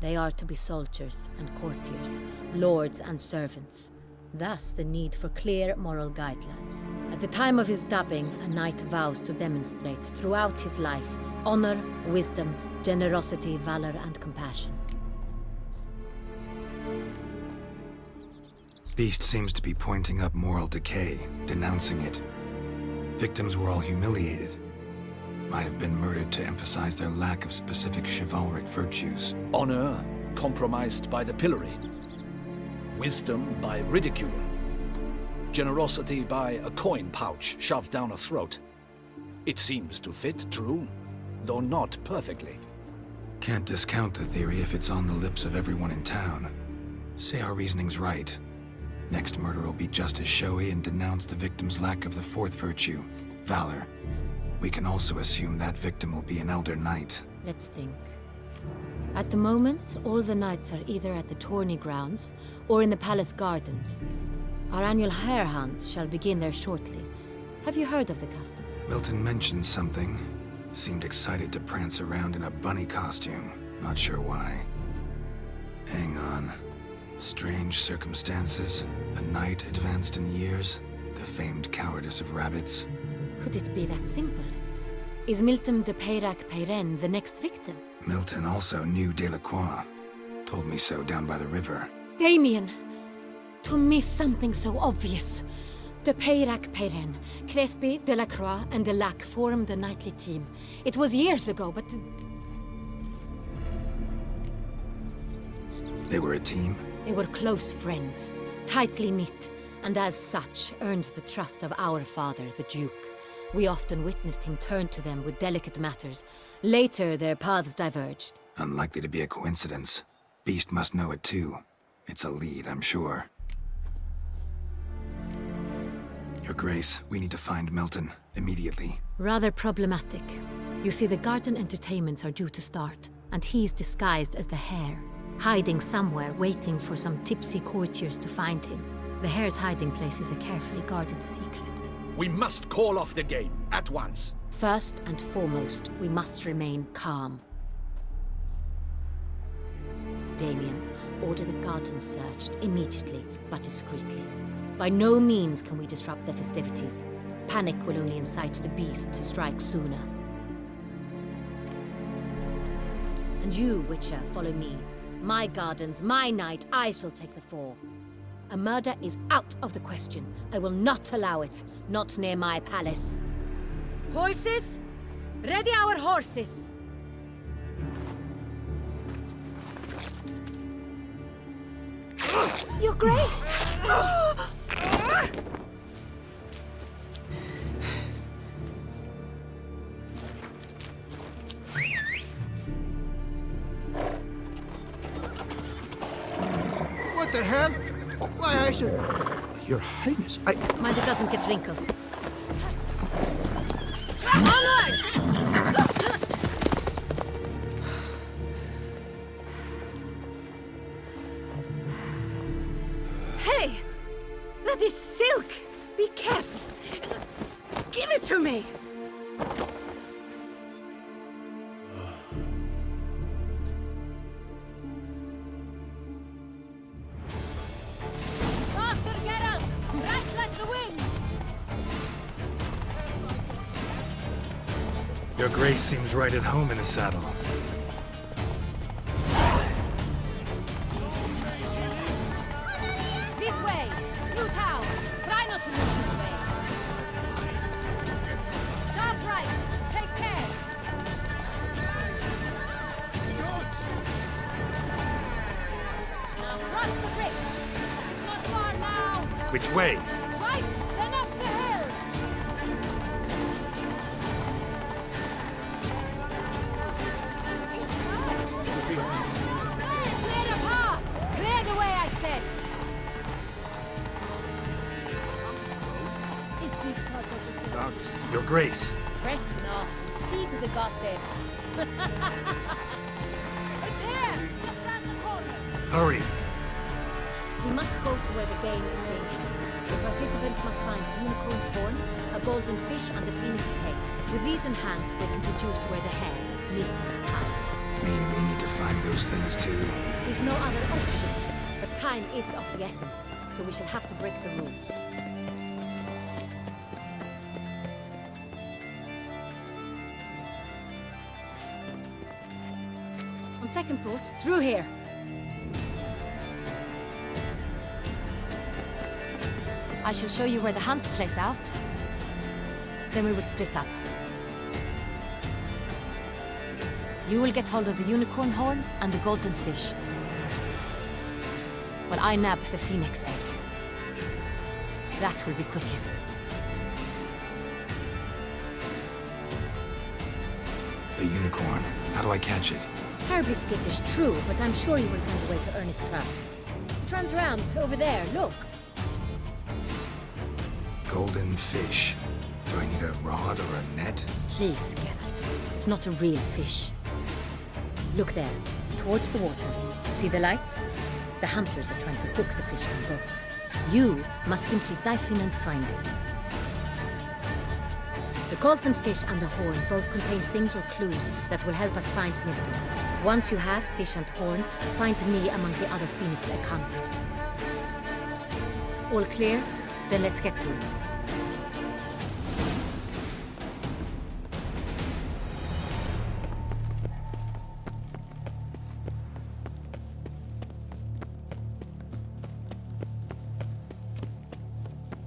They are to be soldiers and courtiers, lords and servants. Thus, the need for clear moral guidelines. At the time of his dubbing, a knight vows to demonstrate throughout his life honor, wisdom, generosity, valor, and compassion. Beast seems to be pointing up moral decay, denouncing it. Victims were all humiliated. Might have been murdered to emphasize their lack of specific chivalric virtues. Honor compromised by the pillory. Wisdom by ridicule. Generosity by a coin pouch shoved down a throat. It seems to fit, true, though not perfectly. Can't discount the theory if it's on the lips of everyone in town. Say our reasoning's right. Next murder will be just as showy and denounce the victim's lack of the 4th virtue, valor. We can also assume that victim will be an elder knight. Let's think. At the moment, all the knights are either at the tourney grounds or in the palace gardens. Our annual hare hunt shall begin there shortly. Have you heard of the custom? Milton mentioned something. Seemed excited to prance around in a bunny costume. Not sure why. Hang on. Strange circumstances. A knight advanced in years. The famed cowardice of rabbits. Could it be that simple? Is Milton de Peyrac-Peyren the next victim? Milton also knew Delacroix. Told me so down by the river. Damien! To miss something so obvious. De Peyrac-Peyren, Crespi, Delacroix, and Delac formed a knightly team. It was years ago, but... They were a team? They were close friends, tightly knit, and as such earned the trust of our father, the Duke. We often witnessed him turn to them with delicate matters. Later, their paths diverged. Unlikely to be a coincidence. Beast must know it too. It's a lead, I'm sure. Your Grace, we need to find Milton, immediately. Rather problematic. You see, the garden entertainments are due to start, and he's disguised as the hare, hiding somewhere, waiting for some tipsy courtiers to find him. The hare's hiding place is a carefully guarded secret. We must call off the game, at once. First and foremost, we must remain calm. Damien, order the garden searched immediately, but discreetly. By no means can we disrupt the festivities. Panic will only incite the beast to strike sooner. And you, Witcher, follow me. My gardens, my night, I shall take the fall. A murder is out of the question. I will not allow it. Not near my palace. Horses? Ready our horses! Your Grace! hell? Why, I should... Your Highness, I... Mind it doesn't get wrinkled. Onward! Hey! That is silk! Be careful! Give it to me! Faster, Geralt! Right like the wind! Your Grace seems right at home in the saddle. This way! Through town! Try not to lose your way! Sharp right! Take care! Now cross the bridge! It's not far now! Which way? Right! Then up the hill! Clear the path! Clear the way, I said! Is this part of the Dogs. Your Grace. Fret not. Feed the gossips. It's here! Just round the corner. Hurry. We must go to where the game is being held. The participants must find a unicorn's horn, a golden fish, and a phoenix egg. With these in hand, they can deduce where the hare, Milton, hides. Mean we need to find those things too? We've no other option. But time is of the essence, so we shall have to break the rules. On second thought, through here. I shall show you where the hunt plays out. Then we will split up. You will get hold of the unicorn horn and the golden fish, while I nab the phoenix egg. That will be quickest. The unicorn. How do I catch it? It's terribly skittish, true, but I'm sure you will find a way to earn its trust. It runs around over there, look. Golden fish. Do I need a rod or a net? Please, Geralt. It's not a real fish. Look there, towards the water. See the lights? The hunters are trying to hook the fish from boats. You must simply dive in and find it. The golden fish and the horn both contain things or clues that will help us find Milton. Once you have fish and horn, find me among the other phoenix egg hunters. All clear? Then let's get to it.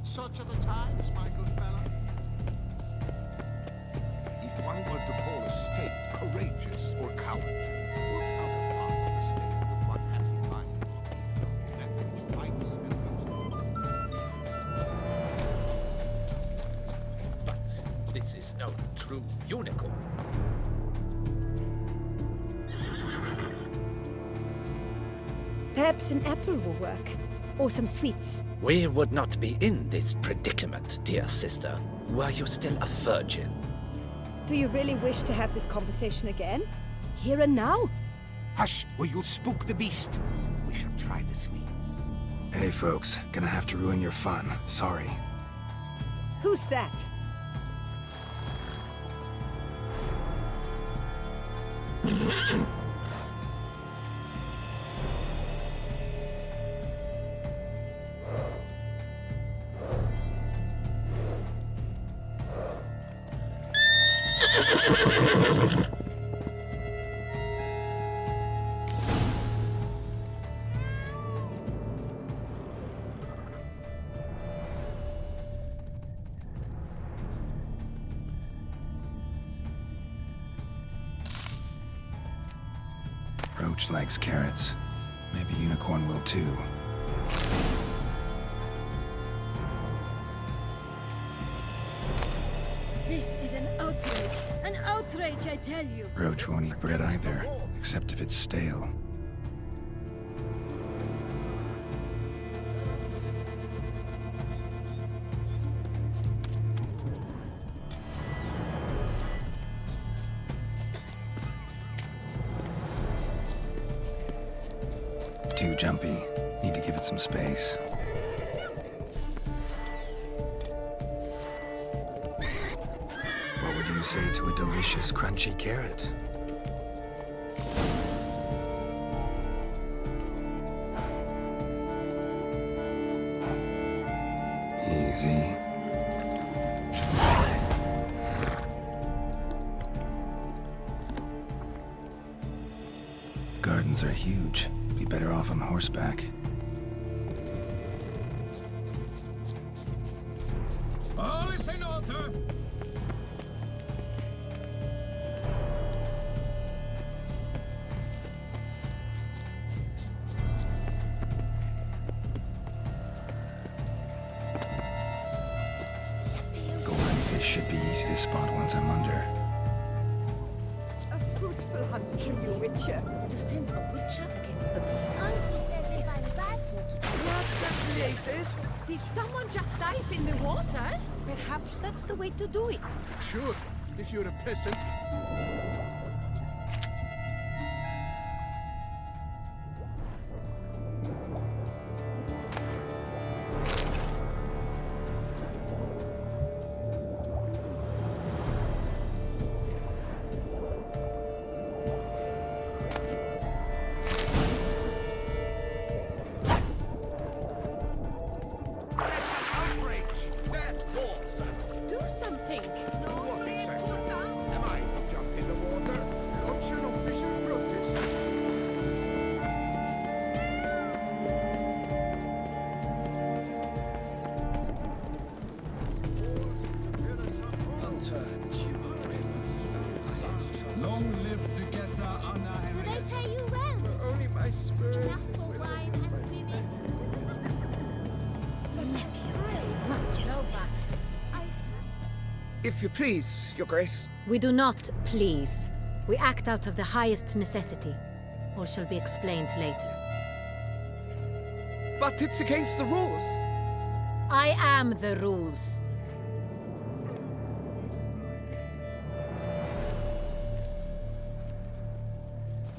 Such are the times, my good fellow. If one were to call a state courageous or cowardly, what other part of the state would one have in mind? That which fights and But this is no true unicorn. Perhaps an apple will work. Or some sweets. We would not be in this predicament, dear sister, were you still a virgin. Do you really wish to have this conversation again? Here and now? Hush, or you'll spook the beast. We shall try the sweets. Hey folks, gonna have to ruin your fun. Sorry. Who's that? Roach likes carrots. Maybe Unicorn will too. This is an outrage! An outrage, I tell you! Roach won't eat bread either, except if it's stale. jumpy. Need to give it some space. What would you say to a delicious, crunchy carrot? Easy. Gardens are huge. Be better off on horseback. All is in order. Golden fish should be easy to spot once I'm under. A fruitful hunt to you, Witcher. To send a Witcher against the beast. Uncle says if I'm bad, What the places? Did someone just dive in the water? Perhaps that's the way to do it. Sure, if you're a peasant. Do something. Am I to jump in the water? Not your official protest. Long live the Gesser Anna. do they pay you well? Only my spirit Enough for wine and women. No buts. If you please, Your Grace. We do not please. We act out of the highest necessity. All shall be explained later. But it's against the rules. I am the rules.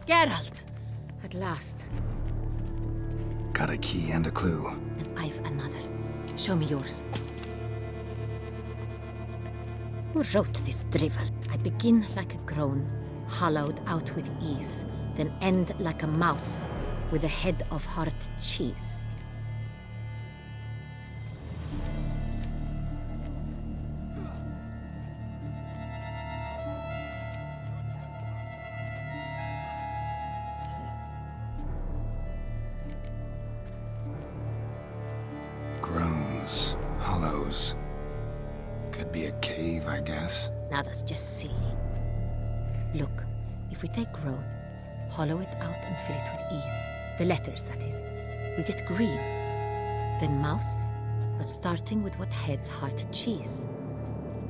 Geralt! At last. Got a key and a clue. And I've another. Show me yours. Who wrote this drivel? I begin like a groan, hollowed out with ease, then end like a mouse, with a head of hard cheese. Groans, hollows. Could be a cave, I guess. Now that's just silly. Look, if we take groan, hollow it out and fill it with ease, the letters, that is, we get green. Then mouse, but starting with what heads hard cheese.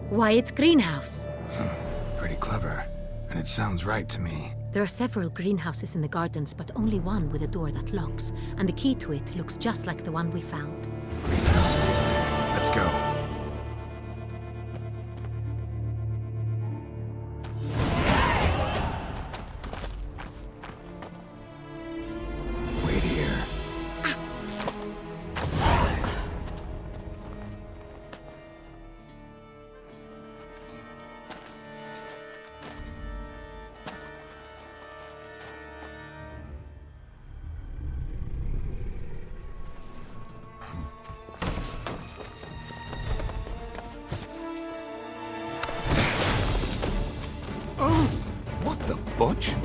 Why, it's greenhouse! Pretty clever. And it sounds right to me. There are several greenhouses in the gardens, but only one with a door that locks, and the key to it looks just like the one we found. Greenhouse it is then. Let's go. Wait here. What the butch?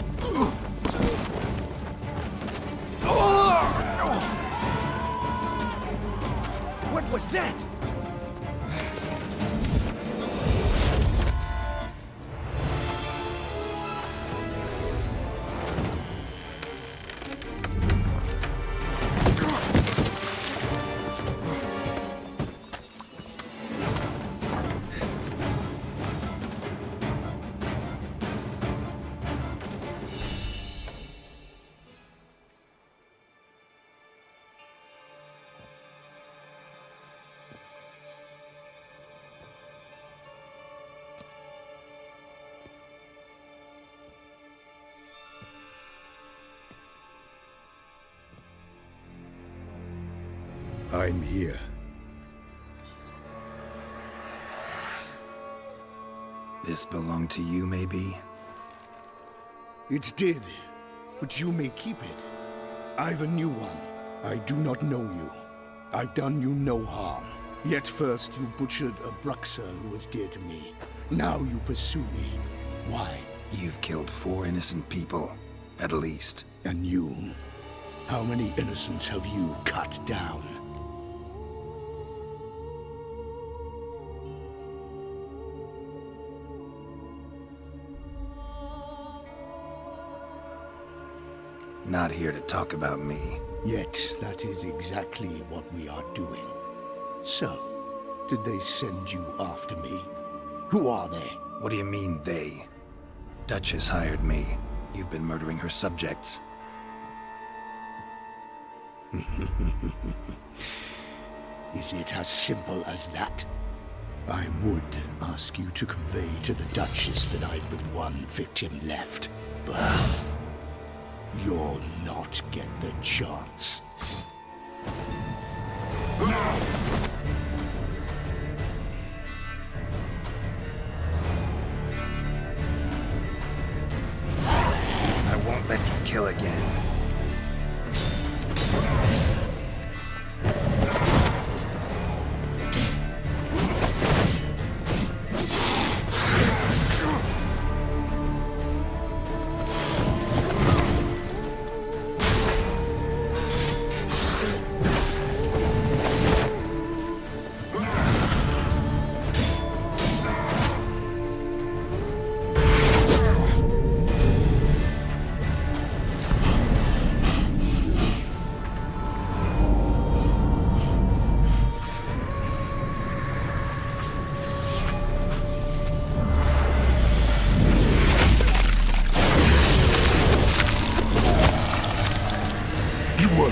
What was that? I'm here. This belonged to you, maybe? It did, but you may keep it. I've a new one. I do not know you. I've done you no harm. Yet first you butchered a Bruxa who was dear to me. Now you pursue me. Why? You've killed 4 innocent people, at least. And you? How many innocents have you cut down? Not here to talk about me. Yet that is exactly what we are doing. So, did they send you after me? Who are they? What do you mean, they? Duchess hired me. You've been murdering her subjects. Is it as simple as that? I would ask you to convey to the Duchess that I've but one victim left, but you'll not get the chance. I won't let you kill again.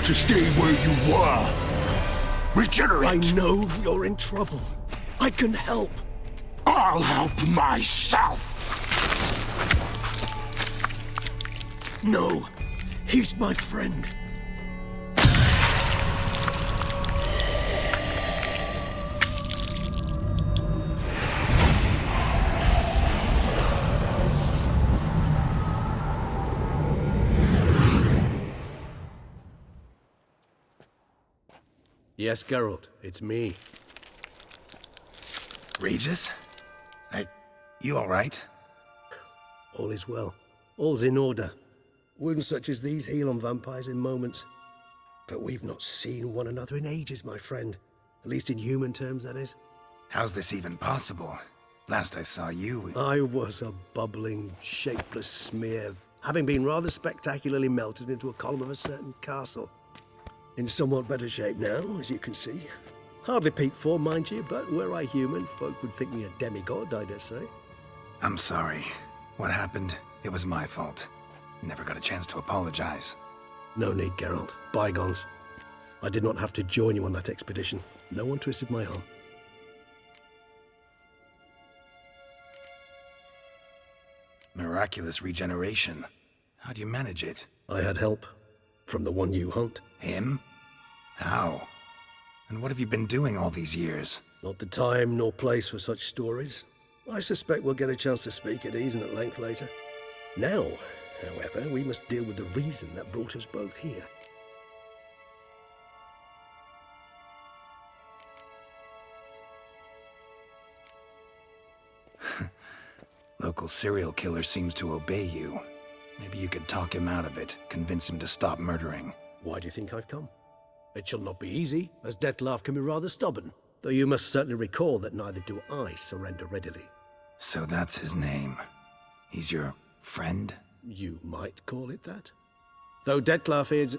To stay where you were. Regenerate! I know you're in trouble. I can help. I'll help myself! No, he's my friend. Yes, Geralt, it's me. Regis? You alright? All is well. All's in order. Wounds such as these heal on vampires in moments. But we've not seen one another in ages, my friend. At least in human terms, that is. How's this even possible? Last I saw you... I was a bubbling, shapeless smear, having been rather spectacularly melted into a column of a certain castle. In somewhat better shape now, as you can see. Hardly peak form, mind you, but were I human, folk would think me a demigod, I dare say. I'm sorry. What happened, it was my fault. Never got a chance to apologize. No need, Geralt. Bygones. I did not have to join you on that expedition. No one twisted my arm. Miraculous regeneration. How do you manage it? I had help. From the one you hunt. Him? How? And what have you been doing all these years? Not the time nor place for such stories. I suspect we'll get a chance to speak at ease and at length later. Now, however, we must deal with the reason that brought us both here. Local serial killer seems to obey you. Maybe you could talk him out of it, convince him to stop murdering. Why do you think I've come? It shall not be easy, as Dettlaff can be rather stubborn. Though you must certainly recall that neither do I surrender readily. So that's his name. He's your friend? You might call it that. Though Dettlaff is...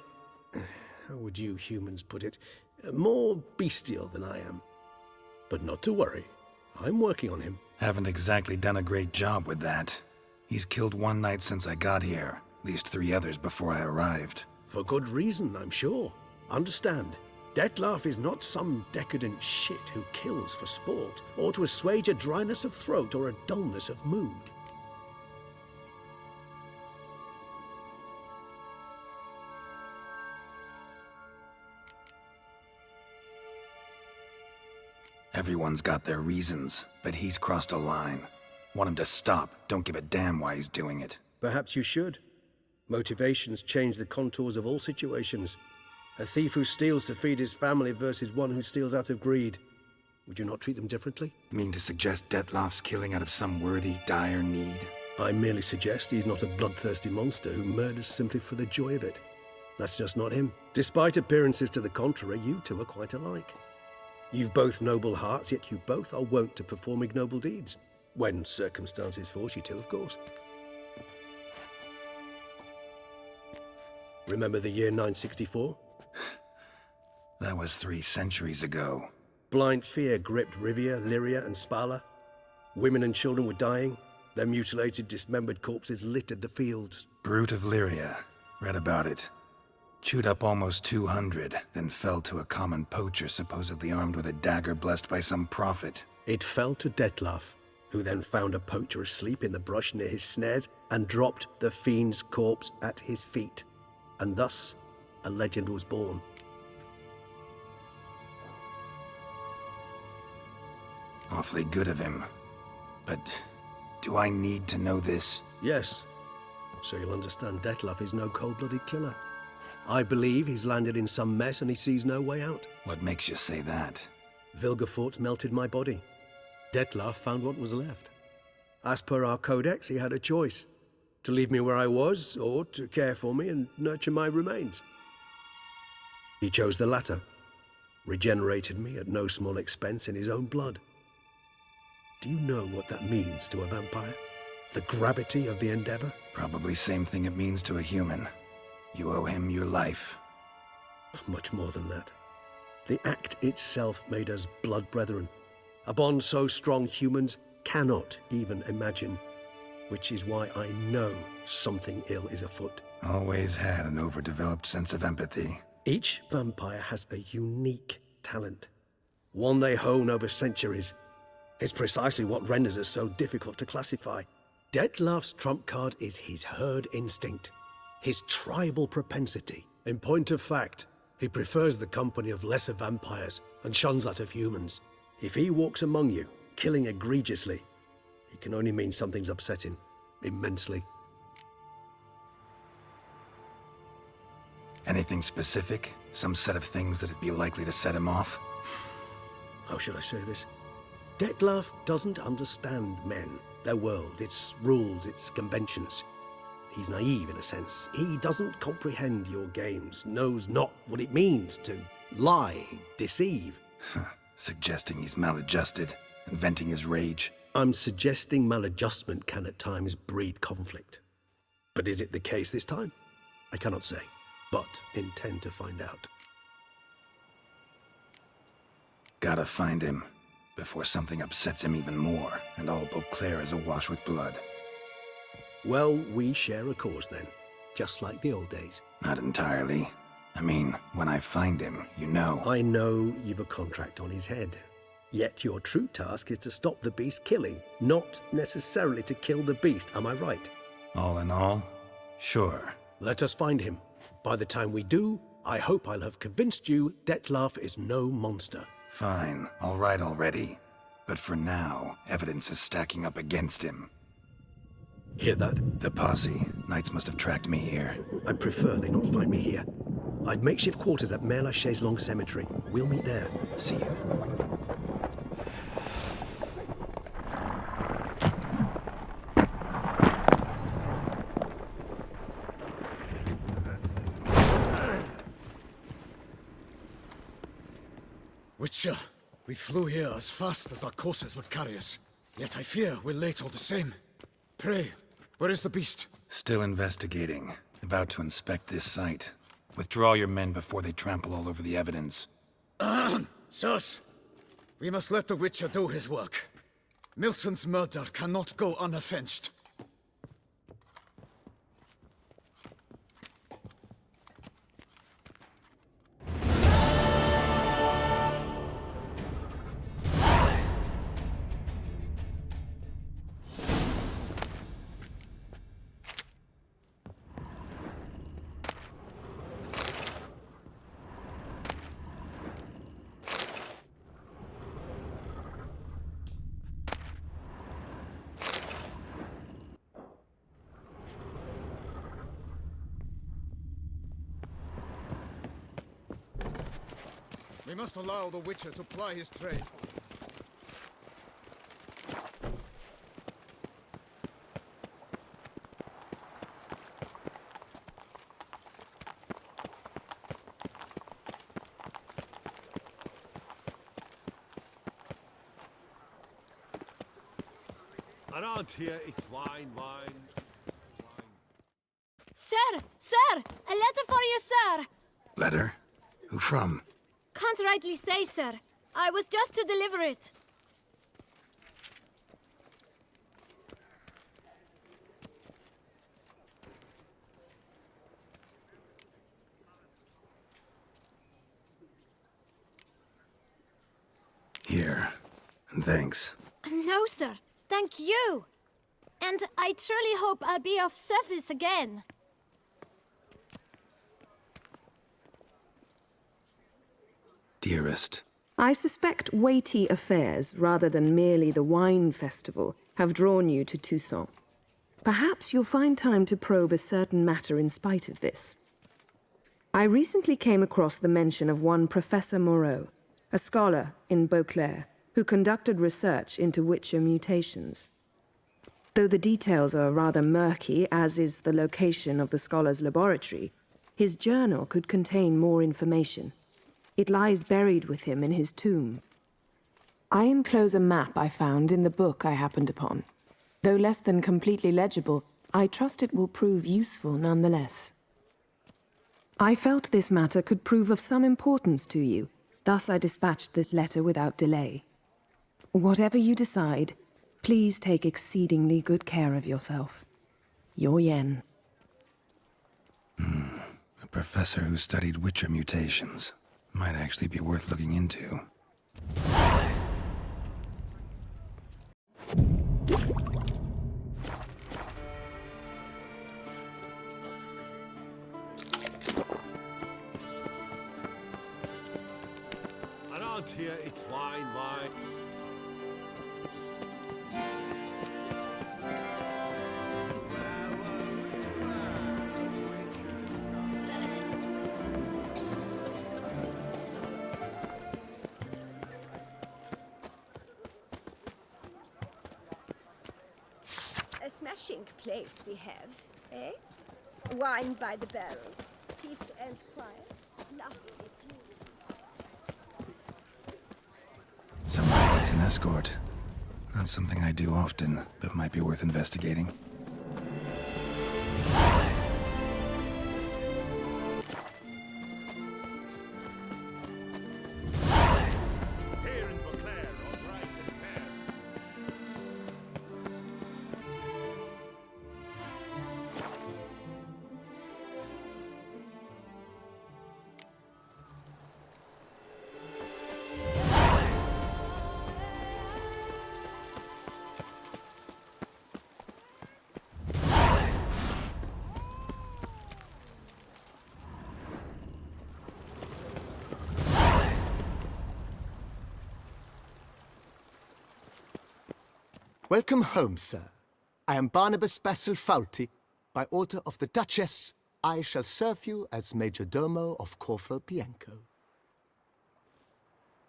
how would you humans put it? More bestial than I am. But not to worry. I'm working on him. Haven't exactly done a great job with that. He's killed one knight since I got here. At least 3 others before I arrived. For good reason, I'm sure. Understand, Dettlaff is not some decadent shit who kills for sport, or to assuage a dryness of throat or a dullness of mood. Everyone's got their reasons, but he's crossed a line. Want him to stop. Don't give a damn why he's doing it. Perhaps you should. Motivations change the contours of all situations. A thief who steals to feed his family versus one who steals out of greed. Would you not treat them differently? Mean to suggest Dettloff's killing out of some worthy, dire need? I merely suggest he's not a bloodthirsty monster who murders simply for the joy of it. That's just not him. Despite appearances to the contrary, you two are quite alike. You've both noble hearts, yet you both are wont to perform ignoble deeds. When circumstances force you to, of course. Remember the year 964? That was 3 centuries ago. Blind fear gripped Rivia, Lyria, and Spala. Women and children were dying. Their mutilated, dismembered corpses littered the fields. Brute of Lyria. Read about it. Chewed up almost 200, then fell to a common poacher supposedly armed with a dagger blessed by some prophet. It fell to Dettloff, who then found a poacher asleep in the brush near his snares and dropped the fiend's corpse at his feet. And thus, a legend was born. Awfully good of him. But do I need to know this? Yes. So you'll understand Dettloff is no cold-blooded killer. I believe he's landed in some mess and he sees no way out. What makes you say that? Vilgefortz melted my body. Dettloff found what was left. As per our codex, he had a choice. To leave me where I was, or to care for me and nurture my remains. He chose the latter. Regenerated me at no small expense in his own blood. Do you know what that means to a vampire? The gravity of the endeavor? Probably same thing it means to a human. You owe him your life. Much more than that. The act itself made us blood brethren. A bond so strong humans cannot even imagine. Which is why I know something ill is afoot. Always had an overdeveloped sense of empathy. Each vampire has a unique talent. One they hone over centuries. It's precisely what renders us so difficult to classify. Dettloff's trump card is his herd instinct. His tribal propensity. In point of fact, he prefers the company of lesser vampires and shuns that of humans. If he walks among you, killing egregiously, it can only mean something's upset him, immensely. Anything specific? Some set of things that'd be likely to set him off? How should I say this? Dettloff doesn't understand men, their world, its rules, its conventions. He's naive in a sense. He doesn't comprehend your games, knows not what it means to lie, deceive. Suggesting he's maladjusted and venting his rage. I'm suggesting maladjustment can at times breed conflict. But is it the case this time? I cannot say, but intend to find out. Gotta find him, before something upsets him even more, and all Beauclair is awash with blood. Well, we share a cause then, just like the old days. Not entirely. I mean, when I find him, you know. I know you've a contract on his head. Yet your true task is to stop the beast killing, not necessarily to kill the beast, am I right? All in all, sure. Let us find him. By the time we do, I hope I'll have convinced you Dettloff is no monster. Fine, all right already. But for now, evidence is stacking up against him. Hear that? The posse. Knights must have tracked me here. I'd prefer they not find me here. I've makeshift quarters at Mère Lachaise Long Cemetery. We'll meet there. See you. Witcher, we flew here as fast as our courses would carry us. Yet I fear we're late all the same. Pray, where is the beast? Still investigating. About to inspect this site. Withdraw your men before they trample all over the evidence. Sirs, we must let the Witcher do his work. Milton's murder cannot go unavenged. We must allow the Witcher to ply his trade. Around here, it's wine, wine. Sir! Sir! A letter for you, sir! Letter? Who from? Can't rightly say, sir. I was just to deliver it. Here. And thanks. No, sir. Thank you. And I truly hope I'll be of service again. Dearest. I suspect weighty affairs, rather than merely the wine festival, have drawn you to Toussaint. Perhaps you'll find time to probe a certain matter in spite of this. I recently came across the mention of one Professor Moreau, a scholar in Beauclair, who conducted research into Witcher mutations. Though the details are rather murky, as is the location of the scholar's laboratory, his journal could contain more information. It lies buried with him in his tomb. I enclose a map I found in the book I happened upon. Though less than completely legible, I trust it will prove useful nonetheless. I felt this matter could prove of some importance to you, thus I dispatched this letter without delay. Whatever you decide, please take exceedingly good care of yourself. Your Yen. A professor who studied Witcher mutations. Might actually be worth looking into. Around here, it's wine, wine. A smashing place we have, eh? Wine by the barrel, peace and quiet, lovely view. Someone needs an escort. Not something I do often, but might be worth investigating. Here in Beauclair, all's right and fair. Welcome home, sir. I am Barnabas Basil Fawlty. By order of the Duchess, I shall serve you as Major Domo of Corfu Bianco.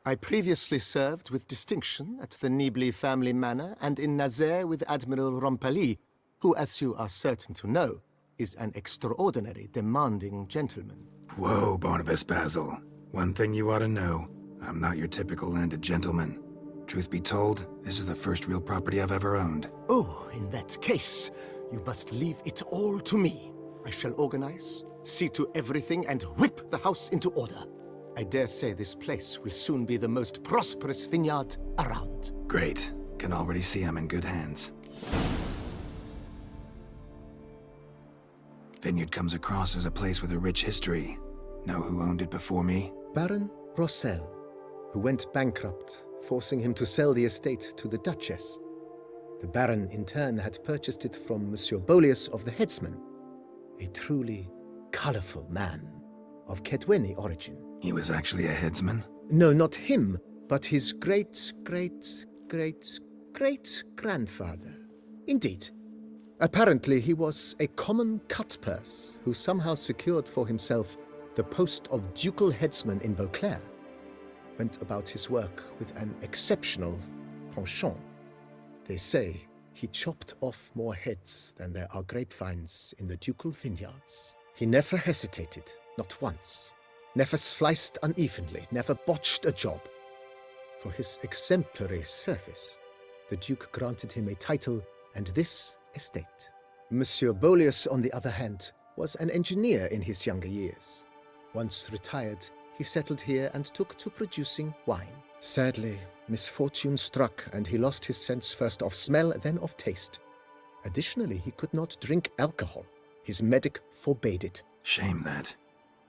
I previously served with distinction at the Nibley family manor and in Nazaire with Admiral Rompali, who, as you are certain to know, is an extraordinary demanding gentleman. Whoa, Barnabas Basil. One thing you ought to know. I'm not your typical landed gentleman. Truth be told, this is the first real property I've ever owned. Oh, in that case, you must leave it all to me. I shall organize, see to everything, and whip the house into order. I dare say this place will soon be the most prosperous vineyard around. Great. Can already see I'm in good hands. Vineyard comes across as a place with a rich history. Know who owned it before me? Baron Rossel, who went bankrupt, forcing him to sell the estate to the Duchess. The Baron, in turn, had purchased it from Monsieur Bolius of the Headsman, a truly colorful man of Kedweni origin. He was actually a headsman? No, not him, but his great-great-great-great-grandfather. Indeed. Apparently, he was a common cut-purse who somehow secured for himself the post of ducal headsman in Beauclair. went about his work with an exceptional penchant. They say he chopped off more heads than there are grapevines in the ducal vineyards. He never hesitated, not once. Never sliced unevenly, never botched a job. For his exemplary service, the Duke granted him a title and this estate. Monsieur Beauclair, on the other hand, was an engineer in his younger years. Once retired, he settled here and took to producing wine. Sadly, misfortune struck and he lost his sense first of smell, then of taste. Additionally, he could not drink alcohol. His medic forbade it. Shame that.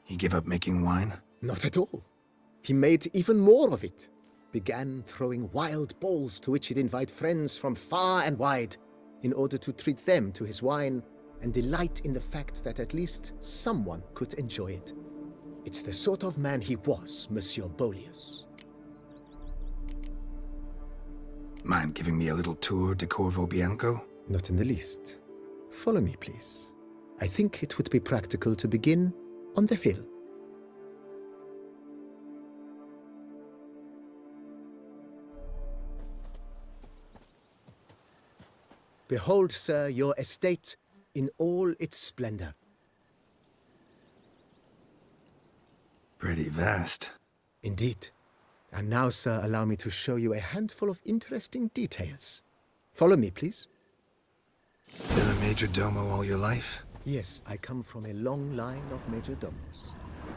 He gave up making wine? Not at all. He made even more of it. Began throwing wild balls to which he'd invite friends from far and wide in order to treat them to his wine and delight in the fact that at least someone could enjoy it. It's the sort of man he was, Monsieur Beauclair. Mind giving me a little tour de Corvo Bianco? Not in the least. Follow me, please. I think it would be practical to begin on the hill. Behold, sir, your estate in all its splendor. Pretty vast. Indeed. And now, sir, allow me to show you a handful of interesting details. Follow me, please. Been a major domo all your life? Yes, I come from a long line of major domos.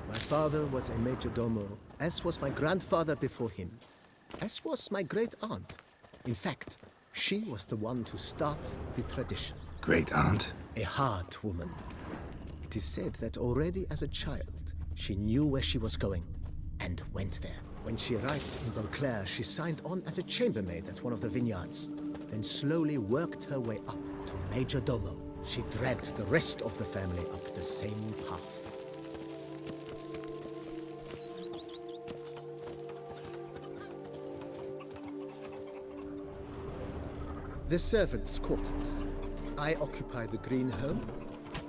My father was a major domo, as was my grandfather before him, as was my great-aunt. In fact, she was the one to start the tradition. Great-aunt? A hard woman. It is said that already as a child, she knew where she was going, and went there. When she arrived in Beauclair, she signed on as a chambermaid at one of the vineyards, then slowly worked her way up to major domo. She dragged the rest of the family up the same path. The servants' quarters. I occupy the green home.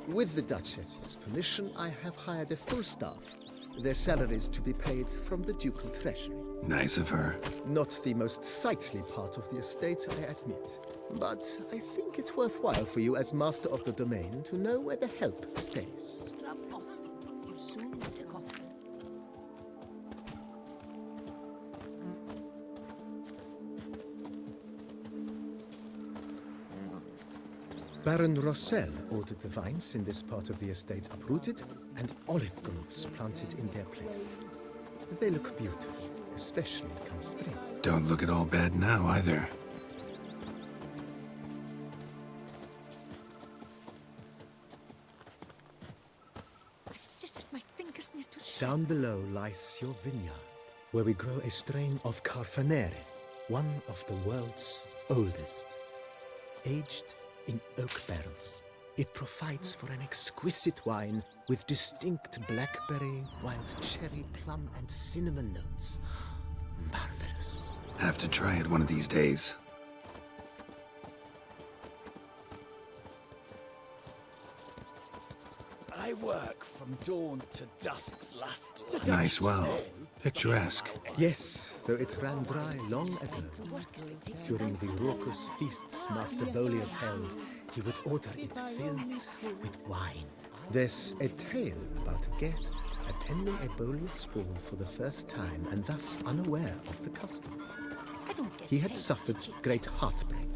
With the Duchess's permission, I have hired a full staff. Their salaries to be paid from the ducal treasury. Nice of her. Not the most sightly part of the estate, I admit. But I think it's worthwhile for you as master of the domain to know where the help stays. Scrub off. You'll soon need a coffin. Baron Rossel ordered the vines in this part of the estate uprooted and olive groves planted in their place. They look beautiful, especially come spring. Don't look at all bad now, either. I've scissored my fingers near to Down below lies your vineyard, where we grow a strain of Carfanere, one of the world's oldest. Aged in oak barrels, it provides for an exquisite wine with distinct blackberry, wild cherry, plum, and cinnamon notes. Marvelous. Have to try it one of these days. I work from dawn to dusk's last light. Nice well. Picturesque. Yes, though it ran dry long ago. During the raucous feasts Master Beauclair held, he would order it filled with wine. There's a tale about a guest attending a Beauclair's ball for the first time and thus unaware of the custom. He had suffered great heartbreak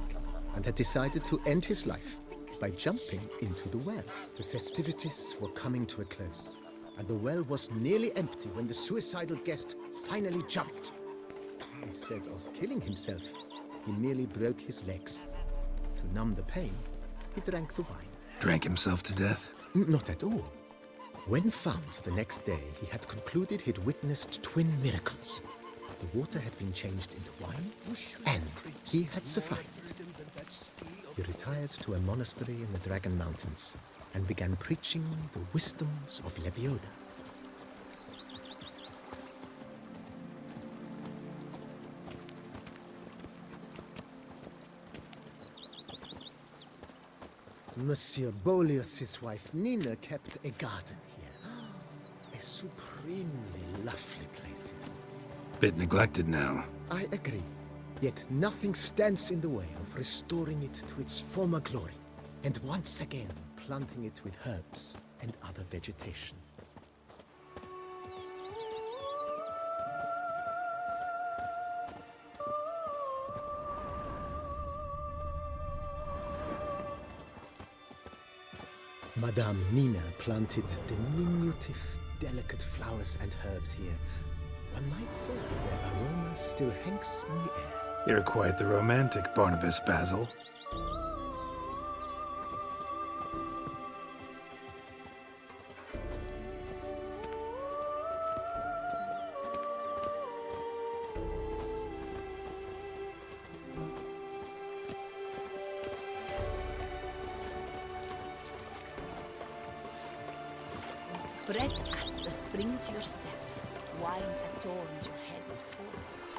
and had decided to end his life by jumping into the well. The festivities were coming to a close, and the well was nearly empty when the suicidal guest finally jumped. Instead of killing himself, he merely broke his legs. To numb the pain, he drank the wine. Drank himself to death? Not at all. When found the next day, he had concluded he'd witnessed twin miracles. The water had been changed into wine, and he had survived. He retired to a monastery in the Dragon Mountains and began preaching the wisdoms of Lebioda. Monsieur Beauclair's wife Nina kept a garden here. A supremely lovely place it was. Bit neglected now. I agree. Yet nothing stands in the way of restoring it to its former glory, and once again planting it with herbs and other vegetation. Madame Nina planted diminutive, delicate flowers and herbs here. One might say their aroma still hangs in the air. You're quite the romantic, Barnabas Basil. Bread adds a spring to your step. Wine adorns your head with thorns.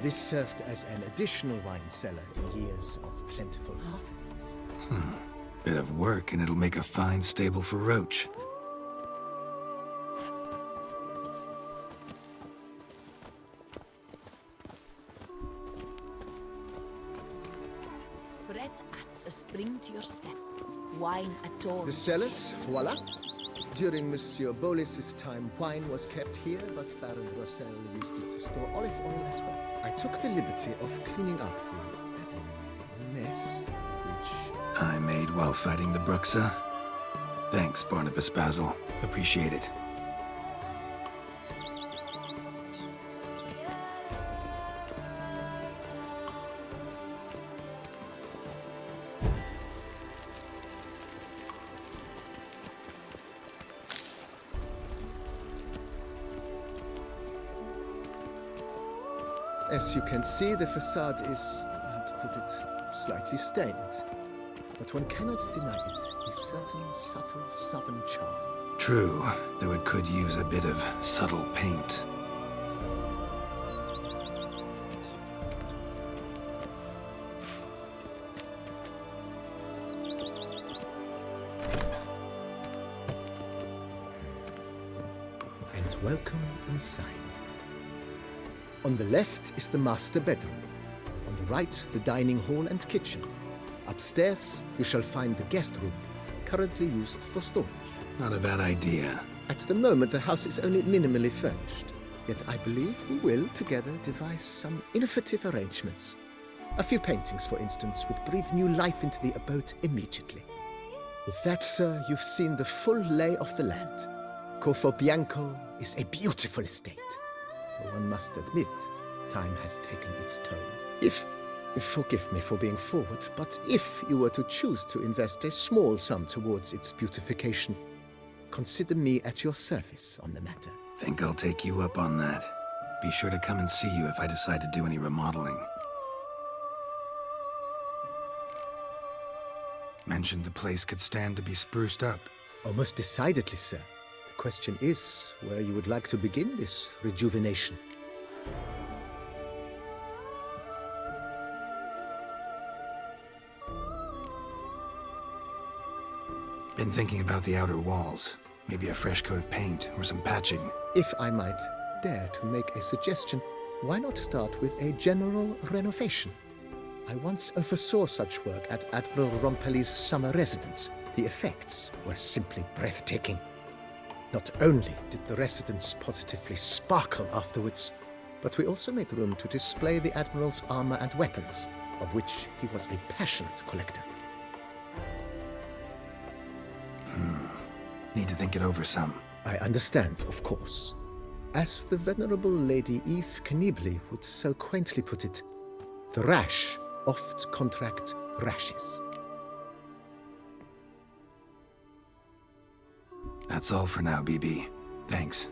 This served as an additional wine cellar in years of plentiful harvests. Bit of work, and it'll make a fine stable for Roach. Bread adds a spring to your step. Wine adorns. The cellars, voila. During Monsieur Bolis's time, wine was kept here, but Baron Rossel used it to store olive oil as well. I took the liberty of cleaning up the mess, which I made while fighting the Bruxa. Thanks, Barnabas Basil. Appreciate it. As you can see, the facade is, how to put it, slightly stained. But one cannot deny it, a certain subtle southern charm. True, though it could use a bit of subtle paint. And welcome inside. On the left is the master bedroom. On the right, the dining hall and kitchen. Upstairs, you shall find the guest room, currently used for storage. Not a bad idea. At the moment, the house is only minimally furnished. Yet I believe we will, together, devise some innovative arrangements. A few paintings, for instance, would breathe new life into the abode immediately. With that, sir, you've seen the full lay of the land. Corfo Bianco is a beautiful estate. Though one must admit, time has taken its toll. Forgive me for being forward, but if you were to choose to invest a small sum towards its beautification, consider me at your service on the matter. Think I'll take you up on that. Be sure to come and see you if I decide to do any remodeling. Mentioned the place could stand to be spruced up. Oh, most decidedly, sir. The question is where you would like to begin this rejuvenation. Been thinking about the outer walls. Maybe a fresh coat of paint or some patching. If I might dare to make a suggestion, why not start with a general renovation? I once oversaw such work at Admiral Rompelli's summer residence. The effects were simply breathtaking. Not only did the residence positively sparkle afterwards, but we also made room to display the Admiral's armor and weapons, of which he was a passionate collector. Need to think it over some. I understand, of course. As the venerable Lady Eve Knebly would so quaintly put it, the rash oft contract rashes. That's all for now, BB. Thanks.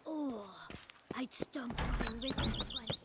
Oh, I'd stomp mine with that one.